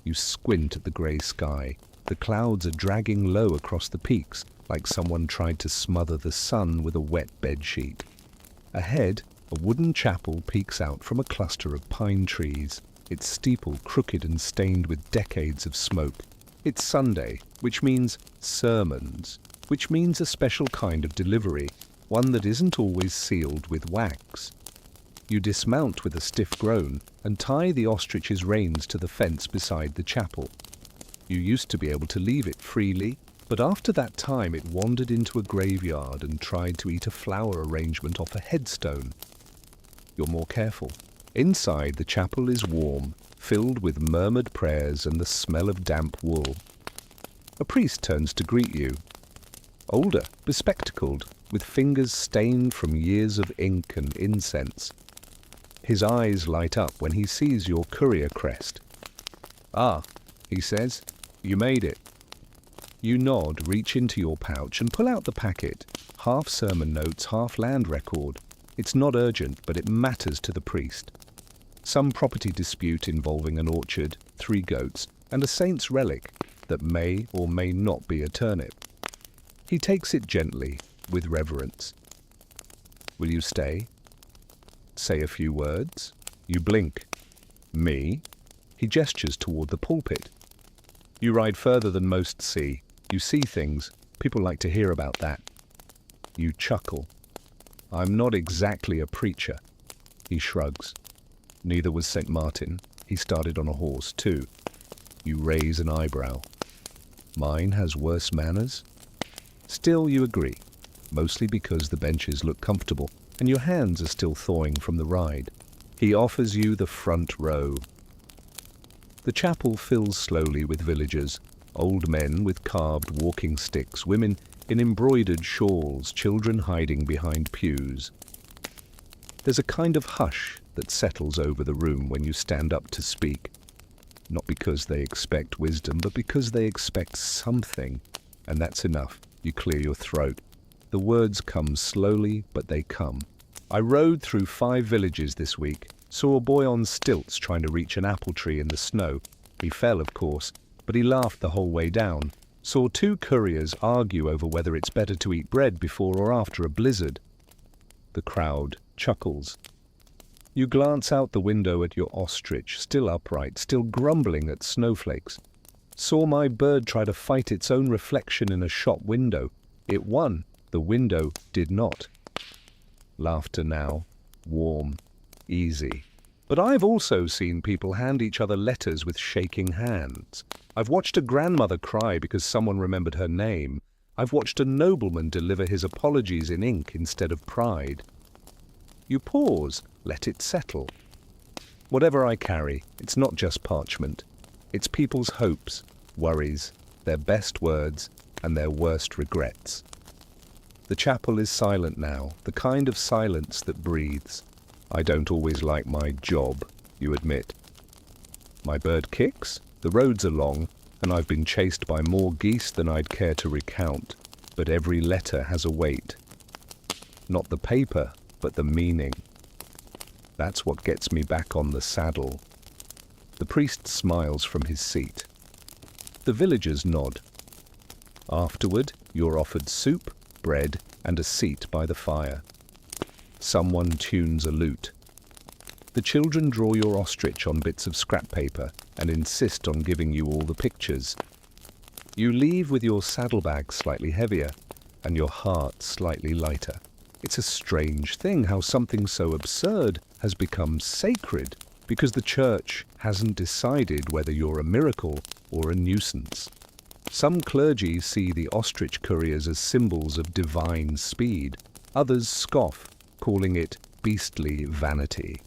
You squint at the grey sky. The clouds are dragging low across the peaks, like someone tried to smother the sun with a wet bedsheet. Ahead, a wooden chapel peeks out from a cluster of pine trees, its steeple crooked and stained with decades of smoke. It's Sunday, which means sermons, which means a special kind of delivery, one that isn't always sealed with wax. You dismount with a stiff groan and tie the ostrich's reins to the fence beside the chapel. You used to be able to leave it freely, but after that time it wandered into a graveyard and tried to eat a flower arrangement off a headstone. You're more careful. Inside, the chapel is warm, filled with murmured prayers and the smell of damp wool. A priest turns to greet you. Older, bespectacled, with fingers stained from years of ink and incense. His eyes light up when he sees your courier crest. "Ah," he says, "you made it." You nod, reach into your pouch and pull out the packet. Half sermon notes, half land record. It's not urgent, but it matters to the priest. Some property dispute involving an orchard, 3 goats, and a saint's relic that may or may not be a turnip. He takes it gently, with reverence. "Will you stay? Say a few words?" You blink. "Me?" He gestures toward the pulpit. "You ride further than most see. You see things. People like to hear about that." You chuckle. "I'm not exactly a preacher." He shrugs. "Neither was St. Martin. He started on a horse, too." You raise an eyebrow. "Mine has worse manners?" Still you agree, mostly because the benches look comfortable and your hands are still thawing from the ride. He offers you the front row. The chapel fills slowly with villagers, old men with carved walking sticks, women in embroidered shawls, children hiding behind pews. There's a kind of hush that settles over the room when you stand up to speak, not because they expect wisdom, but because they expect something, and that's enough. You clear your throat. The words come slowly, but they come. I rode through 5 villages this week, saw a boy on stilts trying to reach an apple tree in the snow. He fell, of course, but he laughed the whole way down. Saw 2 couriers argue over whether it's better to eat bread before or after a blizzard. The crowd chuckles. You glance out the window at your ostrich, still upright, still grumbling at snowflakes. Saw my bird try to fight its own reflection in a shop window. It won. The window did not. Laughter now, warm, easy. But I've also seen people hand each other letters with shaking hands. I've watched a grandmother cry because someone remembered her name. I've watched a nobleman deliver his apologies in ink instead of pride. You pause, let it settle. Whatever I carry, it's not just parchment. It's people's hopes, worries, their best words, and their worst regrets. The chapel is silent now, the kind of silence that breathes. I don't always like my job, you admit. My bird kicks, the roads are long, and I've been chased by more geese than I'd care to recount, but every letter has a weight. Not the paper, but the meaning. That's what gets me back on the saddle. The priest smiles from his seat. The villagers nod. Afterward, you're offered soup, bread, and a seat by the fire. Someone tunes a lute. The children draw your ostrich on bits of scrap paper and insist on giving you all the pictures. You leave with your saddlebag slightly heavier and your heart slightly lighter. It's a strange thing how something so absurd has become sacred because the church hasn't decided whether you're a miracle or a nuisance. Some clergy see the ostrich couriers as symbols of divine speed. Others scoff, calling it beastly vanity.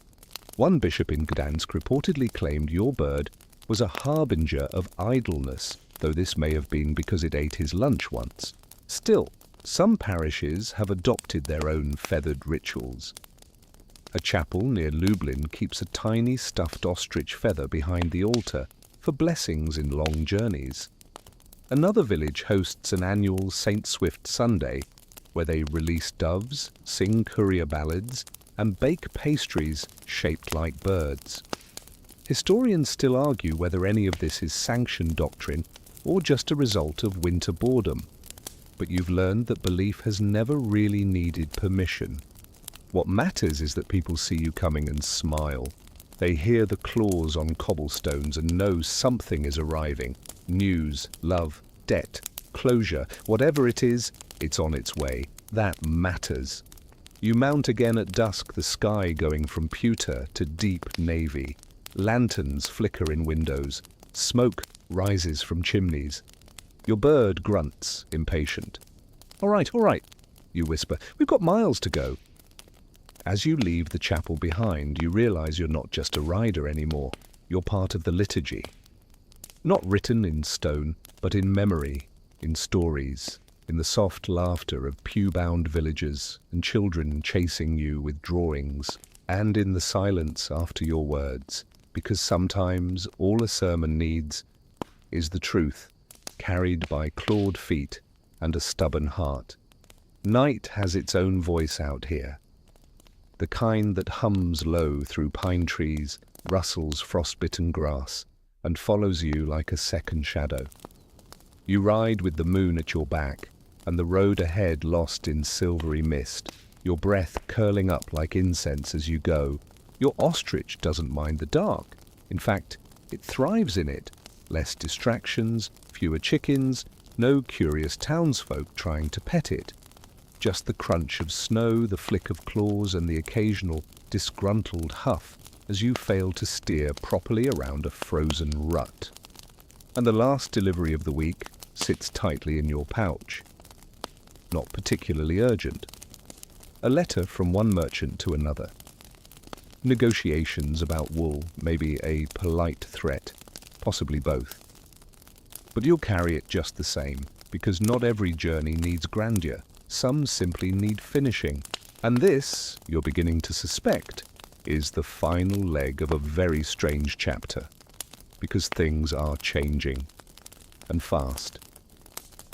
One bishop in Gdansk reportedly claimed your bird was a harbinger of idleness, though this may have been because it ate his lunch once. Still, some parishes have adopted their own feathered rituals. A chapel near Lublin keeps a tiny stuffed ostrich feather behind the altar for blessings in long journeys. Another village hosts an annual St. Swift Sunday, where they release doves, sing courier ballads, and bake pastries shaped like birds. Historians still argue whether any of this is sanctioned doctrine or just a result of winter boredom. But you've learned that belief has never really needed permission. What matters is that people see you coming and smile. They hear the claws on cobblestones and know something is arriving. News, love, debt, closure, whatever it is, it's on its way. That matters. You mount again at dusk, the sky going from pewter to deep navy. Lanterns flicker in windows. Smoke rises from chimneys. Your bird grunts, impatient. All right, you whisper. We've got miles to go. As you leave the chapel behind, you realize you're not just a rider anymore. You're part of the liturgy. Not written in stone, but in memory, in stories, in the soft laughter of pew-bound villagers and children chasing you with drawings, and in the silence after your words, because sometimes all a sermon needs is the truth, carried by clawed feet and a stubborn heart. Night has its own voice out here, the kind that hums low through pine trees, rustles frostbitten grass, and follows you like a second shadow. You ride with the moon at your back, and the road ahead lost in silvery mist, your breath curling up like incense as you go. Your ostrich doesn't mind the dark. In fact, it thrives in it. Less distractions, fewer chickens, no curious townsfolk trying to pet it. Just the crunch of snow, the flick of claws, and the occasional disgruntled huff as you fail to steer properly around a frozen rut. And the last delivery of the week sits tightly in your pouch. Not particularly urgent. A letter from one merchant to another. Negotiations about wool, maybe a polite threat. possibly both. But you'll carry it just the same, because not every journey needs grandeur. Some simply need finishing. And this, you're beginning to suspect, is the final leg of a very strange chapter. Because things are changing. And fast.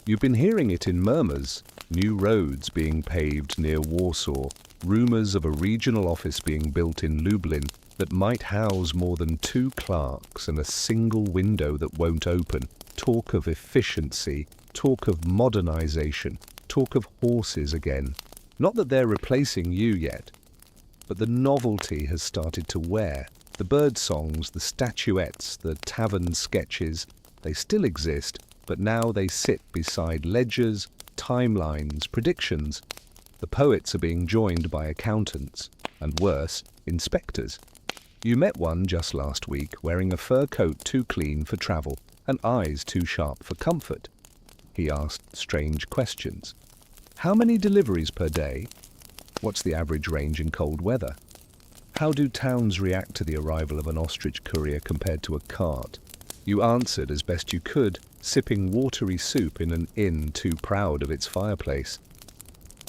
You've been hearing it in murmurs, new roads being paved near Warsaw, rumours of a regional office being built in Lublin that might house more than 2 clerks and a single window that won't open, talk of efficiency, talk of modernization, talk of horses again. Not that they're replacing you yet, but the novelty has started to wear. The bird songs, the statuettes, the tavern sketches, they still exist, but now they sit beside ledgers, timelines, predictions. The poets are being joined by accountants, and worse, inspectors. You met one just last week wearing a fur coat too clean for travel and eyes too sharp for comfort. He asked strange questions. How many deliveries per day? What's the average range in cold weather? How do towns react to the arrival of an ostrich courier compared to a cart? You answered as best you could, sipping watery soup in an inn too proud of its fireplace.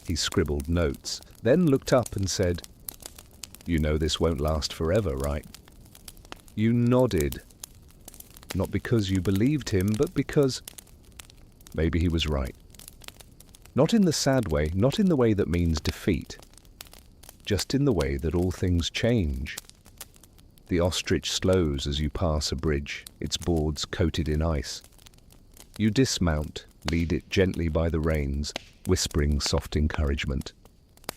He scribbled notes, then looked up and said, "You know this won't last forever, right?" You nodded. Not because you believed him, but because maybe he was right. Not in the sad way, not in the way that means defeat, just in the way that all things change. The ostrich slows as you pass a bridge, its boards coated in ice. You dismount, lead it gently by the reins, whispering soft encouragement.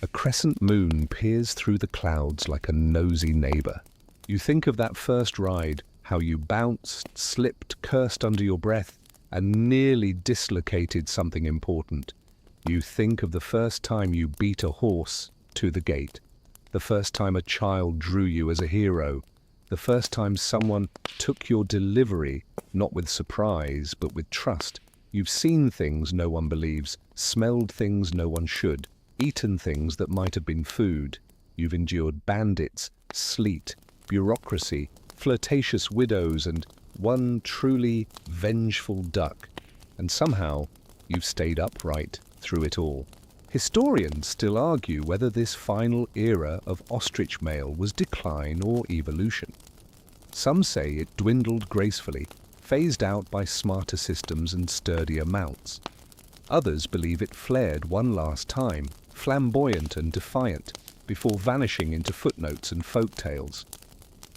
A crescent moon peers through the clouds like a nosy neighbor. You think of that first ride, how you bounced, slipped, cursed under your breath, and nearly dislocated something important. You think of the first time you beat a horse to the gate, the first time a child drew you as a hero, the first time someone took your delivery, not with surprise, but with trust. You've seen things no one believes, smelled things no one should, eaten things that might have been food. You've endured bandits, sleet, bureaucracy, flirtatious widows, and one truly vengeful duck. And somehow, you've stayed upright through it all. Historians still argue whether this final era of ostrich mail was decline or evolution. Some say it dwindled gracefully, phased out by smarter systems and sturdier mounts. Others believe it flared one last time, flamboyant and defiant, before vanishing into footnotes and folk tales.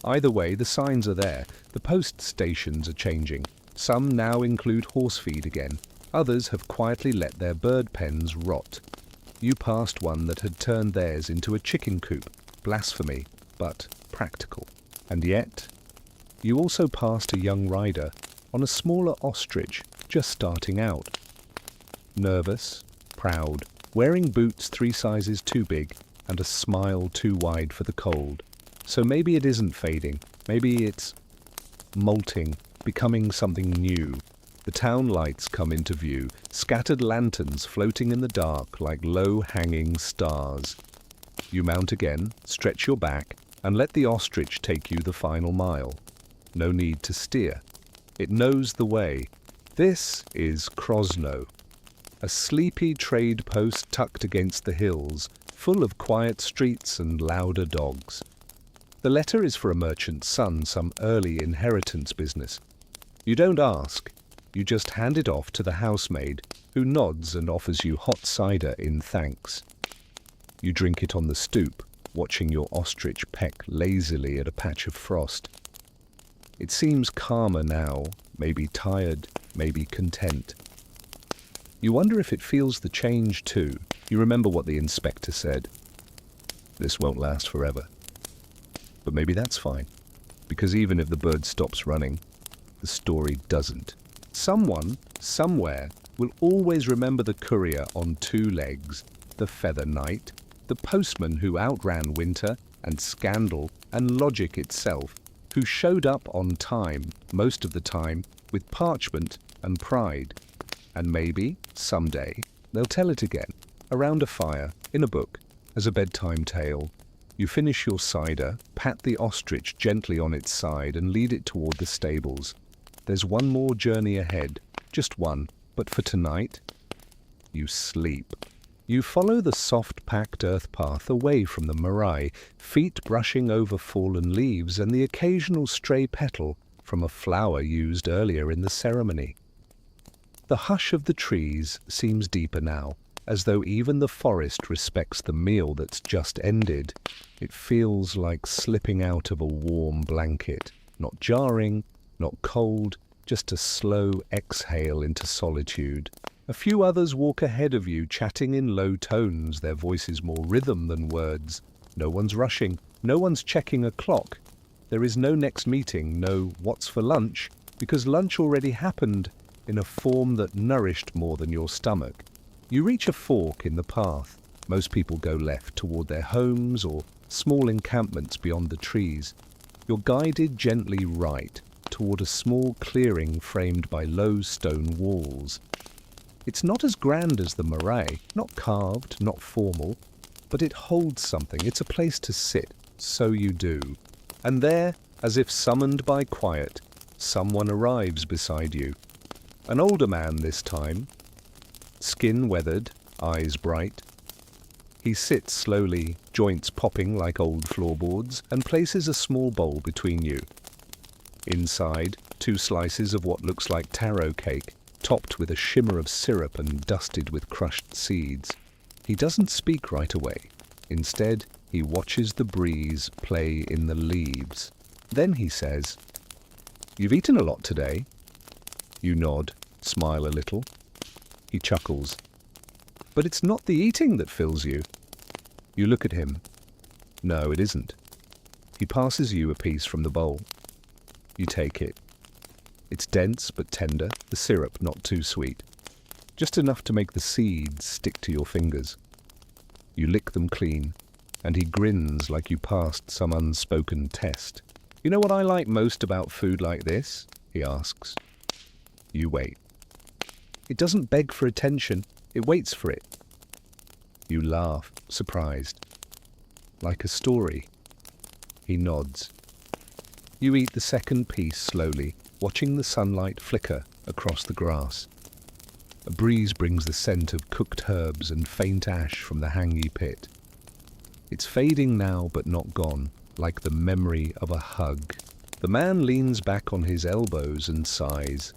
Either way, the signs are there. The post stations are changing. Some now include horse feed again. Others have quietly let their bird pens rot. You passed one that had turned theirs into a chicken coop. Blasphemy, but practical. And yet, you also passed a young rider on a smaller ostrich just starting out. Nervous, proud, wearing boots 3 sizes too big and a smile too wide for the cold. So maybe it isn't fading. Maybe it's molting, becoming something new. The town lights come into view, scattered lanterns floating in the dark like low-hanging stars. You mount again, stretch your back, and let the ostrich take you the final mile. No need to steer. It knows the way. This is Krosno, a sleepy trade post tucked against the hills, full of quiet streets and louder dogs. The letter is for a merchant's son, some early inheritance business. You don't ask. You just hand it off to the housemaid, who nods and offers you hot cider in thanks. You drink it on the stoop, watching your ostrich peck lazily at a patch of frost. It seems calmer now, maybe tired, maybe content. You wonder if it feels the change too. You remember what the inspector said. This won't last forever. But maybe that's fine, because even if the bird stops running, the story doesn't. Someone, somewhere, will always remember the courier on 2 legs, the feather knight, the postman who outran winter and scandal and logic itself, who showed up on time, most of the time, with parchment and pride. And maybe, someday, they'll tell it again, around a fire, in a book, as a bedtime tale. You finish your cider, pat the ostrich gently on its side and lead it toward the stables. There's one more journey ahead, just one, but for tonight, you sleep. You follow the soft-packed earth path away from the marae, feet brushing over fallen leaves and the occasional stray petal from a flower used earlier in the ceremony. The hush of the trees seems deeper now, as though even the forest respects the meal that's just ended. It feels like slipping out of a warm blanket, not jarring, not cold, just a slow exhale into solitude. A few others walk ahead of you, chatting in low tones, their voices more rhythm than words. No one's rushing, no one's checking a clock. There is no next meeting, no what's for lunch, because lunch already happened in a form that nourished more than your stomach. You reach a fork in the path. Most people go left toward their homes or small encampments beyond the trees. You're guided gently right toward a small clearing framed by low stone walls. It's not as grand as the marae, not carved, not formal, but it holds something. It's a place to sit, so you do. And there, as if summoned by quiet, someone arrives beside you. An older man this time, skin weathered, eyes bright. He sits slowly, joints popping like old floorboards, and places a small bowl between you. Inside, 2 slices of what looks like taro cake, topped with a shimmer of syrup and dusted with crushed seeds. He doesn't speak right away. Instead, he watches the breeze play in the leaves. Then he says, "You've eaten a lot today." You nod, smile a little. He chuckles. "But it's not the eating that fills you." You look at him. No, it isn't. He passes you a piece from the bowl. You take it. It's dense but tender, the syrup not too sweet. Just enough to make the seeds stick to your fingers. You lick them clean, and he grins like you passed some unspoken test. "You know what I like most about food like this?" he asks. You wait. It doesn't beg for attention, it waits for it. You laugh, surprised. "Like a story." He nods. You eat the second piece slowly, watching the sunlight flicker across the grass. A breeze brings the scent of cooked herbs and faint ash from the hangi pit. It's fading now but not gone, like the memory of a hug. The man leans back on his elbows and sighs.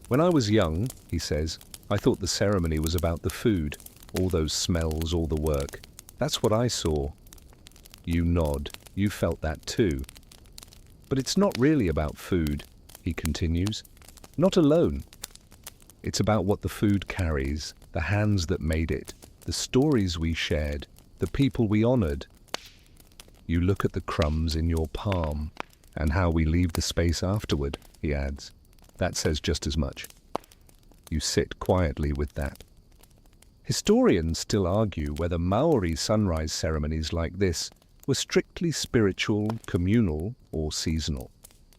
"When I was young," he says, "I thought the ceremony was about the food, all those smells, all the work. That's what I saw." You nod. You felt that too. "But it's not really about food," he continues. "Not alone. It's about what the food carries, the hands that made it, the stories we shared, the people we honored." You look at the crumbs in your palm, "and how we leave the space afterward," he adds. "That says just as much." You sit quietly with that. Historians still argue whether Maori sunrise ceremonies like this were strictly spiritual, communal, or seasonal.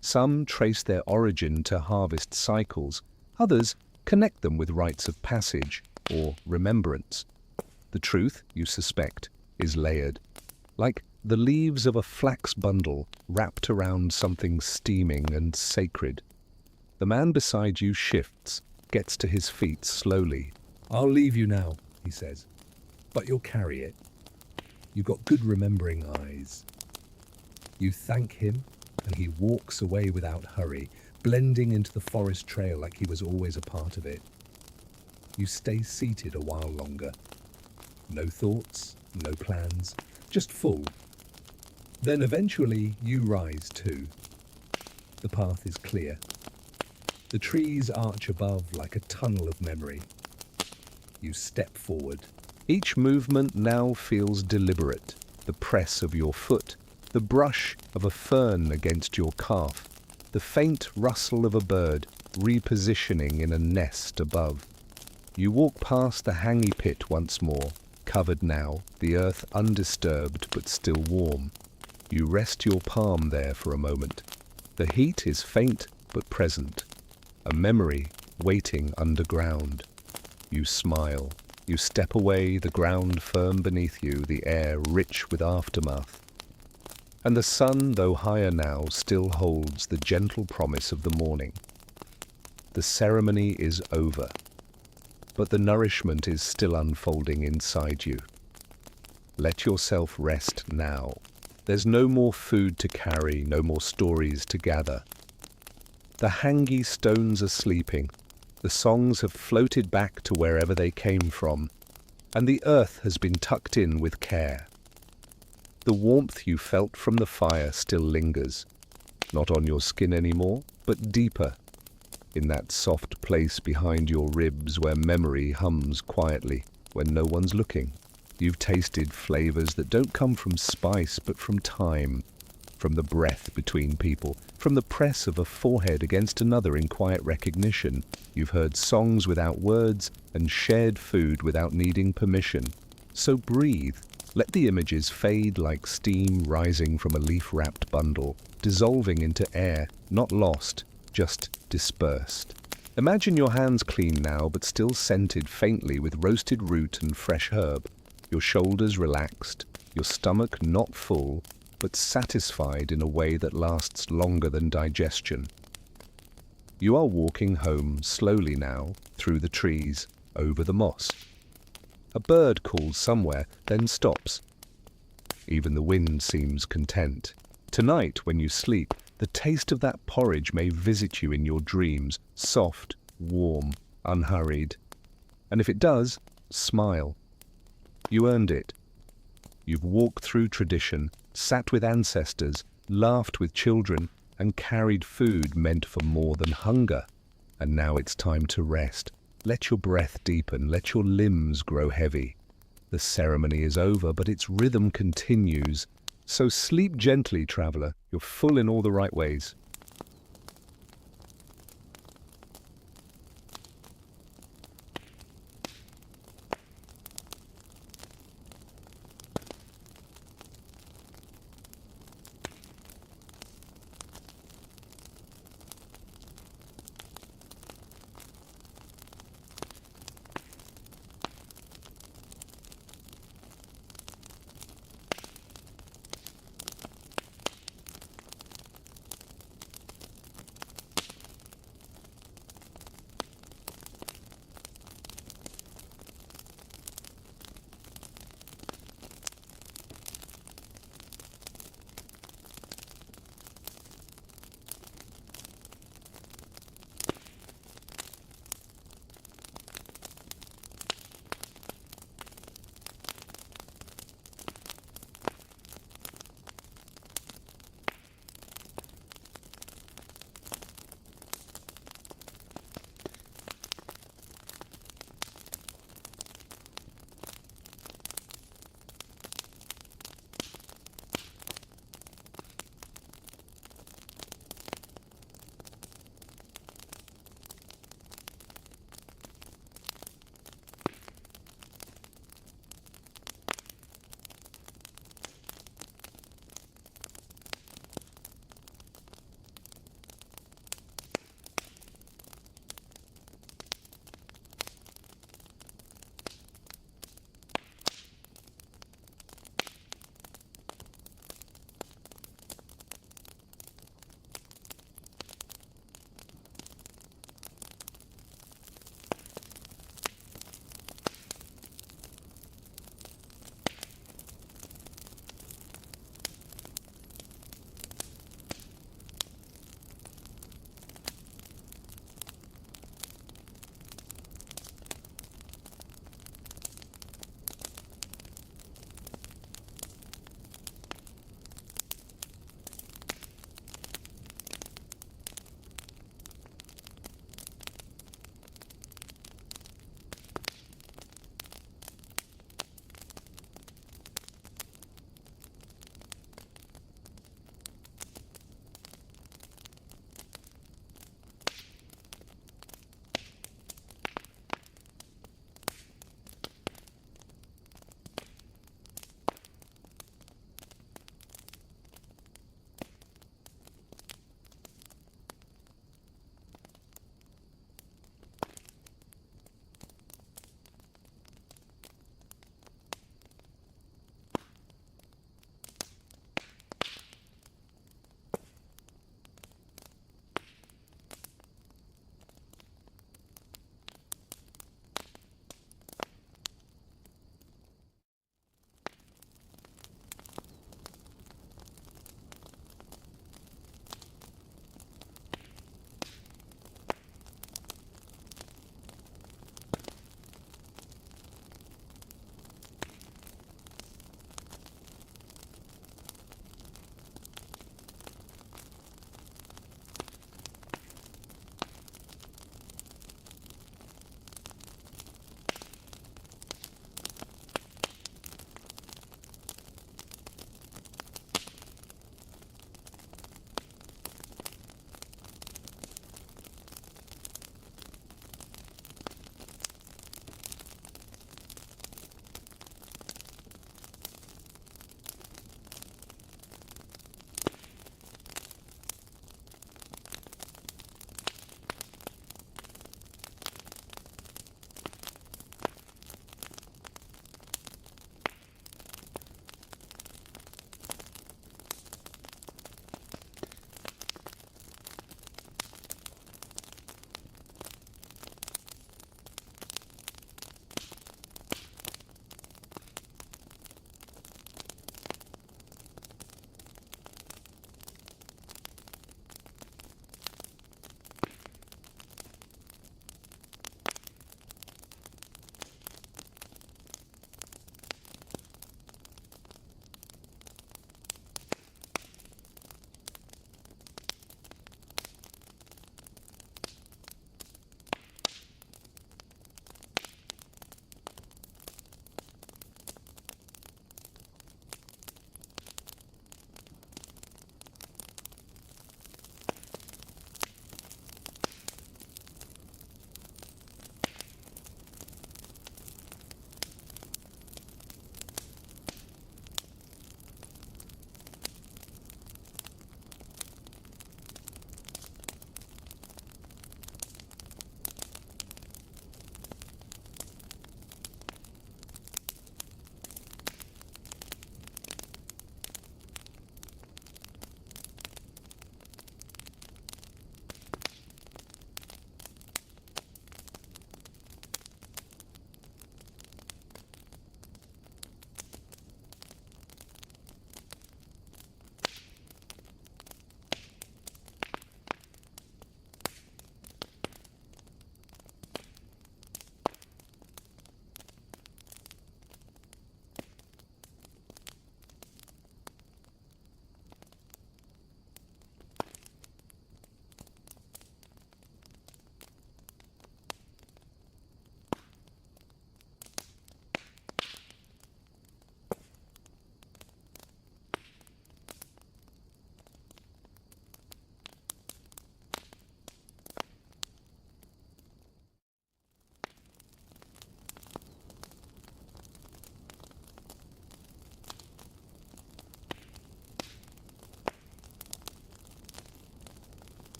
Some trace their origin to harvest cycles, others connect them with rites of passage or remembrance. The truth, you suspect, is layered, like the leaves of a flax bundle wrapped around something steaming and sacred. The man beside you shifts, gets to his feet slowly. "I'll leave you now," he says, "but you'll carry it. You've got good remembering eyes." You thank him, and he walks away without hurry, blending into the forest trail like he was always a part of it. You stay seated a while longer. No thoughts, no plans, just full. Then eventually you rise too. The path is clear. The trees arch above like a tunnel of memory. You step forward. Each movement now feels deliberate. The press of your foot, the brush of a fern against your calf, the faint rustle of a bird repositioning in a nest above. You walk past the hangi pit once more, covered now, the earth undisturbed but still warm. You rest your palm there for a moment. The heat is faint but present, a memory waiting underground. You smile. You step away, the ground firm beneath you, the air rich with aftermath. And the sun, though higher now, still holds the gentle promise of the morning. The ceremony is over, but the nourishment is still unfolding inside you. Let yourself rest now. There's no more food to carry, no more stories to gather. The hangi stones are sleeping, the songs have floated back to wherever they came from, and the earth has been tucked in with care. The warmth you felt from the fire still lingers, not on your skin anymore, but deeper, in that soft place behind your ribs where memory hums quietly when no one's looking. You've tasted flavors that don't come from spice but from time, from the breath between people, from the press of a forehead against another in quiet recognition. You've heard songs without words and shared food without needing permission. So breathe. Let the images fade like steam rising from a leaf-wrapped bundle, dissolving into air, not lost, just dispersed. Imagine your hands clean now, but still scented faintly with roasted root and fresh herb. Your shoulders relaxed, your stomach not full, but satisfied in a way that lasts longer than digestion. You are walking home slowly now, through the trees, over the moss. A bird calls somewhere, then stops. Even the wind seems content. Tonight, when you sleep, the taste of that porridge may visit you in your dreams, soft, warm, unhurried. And if it does, smile. You earned it. You've walked through tradition, sat with ancestors, laughed with children, and carried food meant for more than hunger. And now it's time to rest. Let your breath deepen, let your limbs grow heavy. The ceremony is over, but its rhythm continues. So sleep gently, traveler. You're full in all the right ways.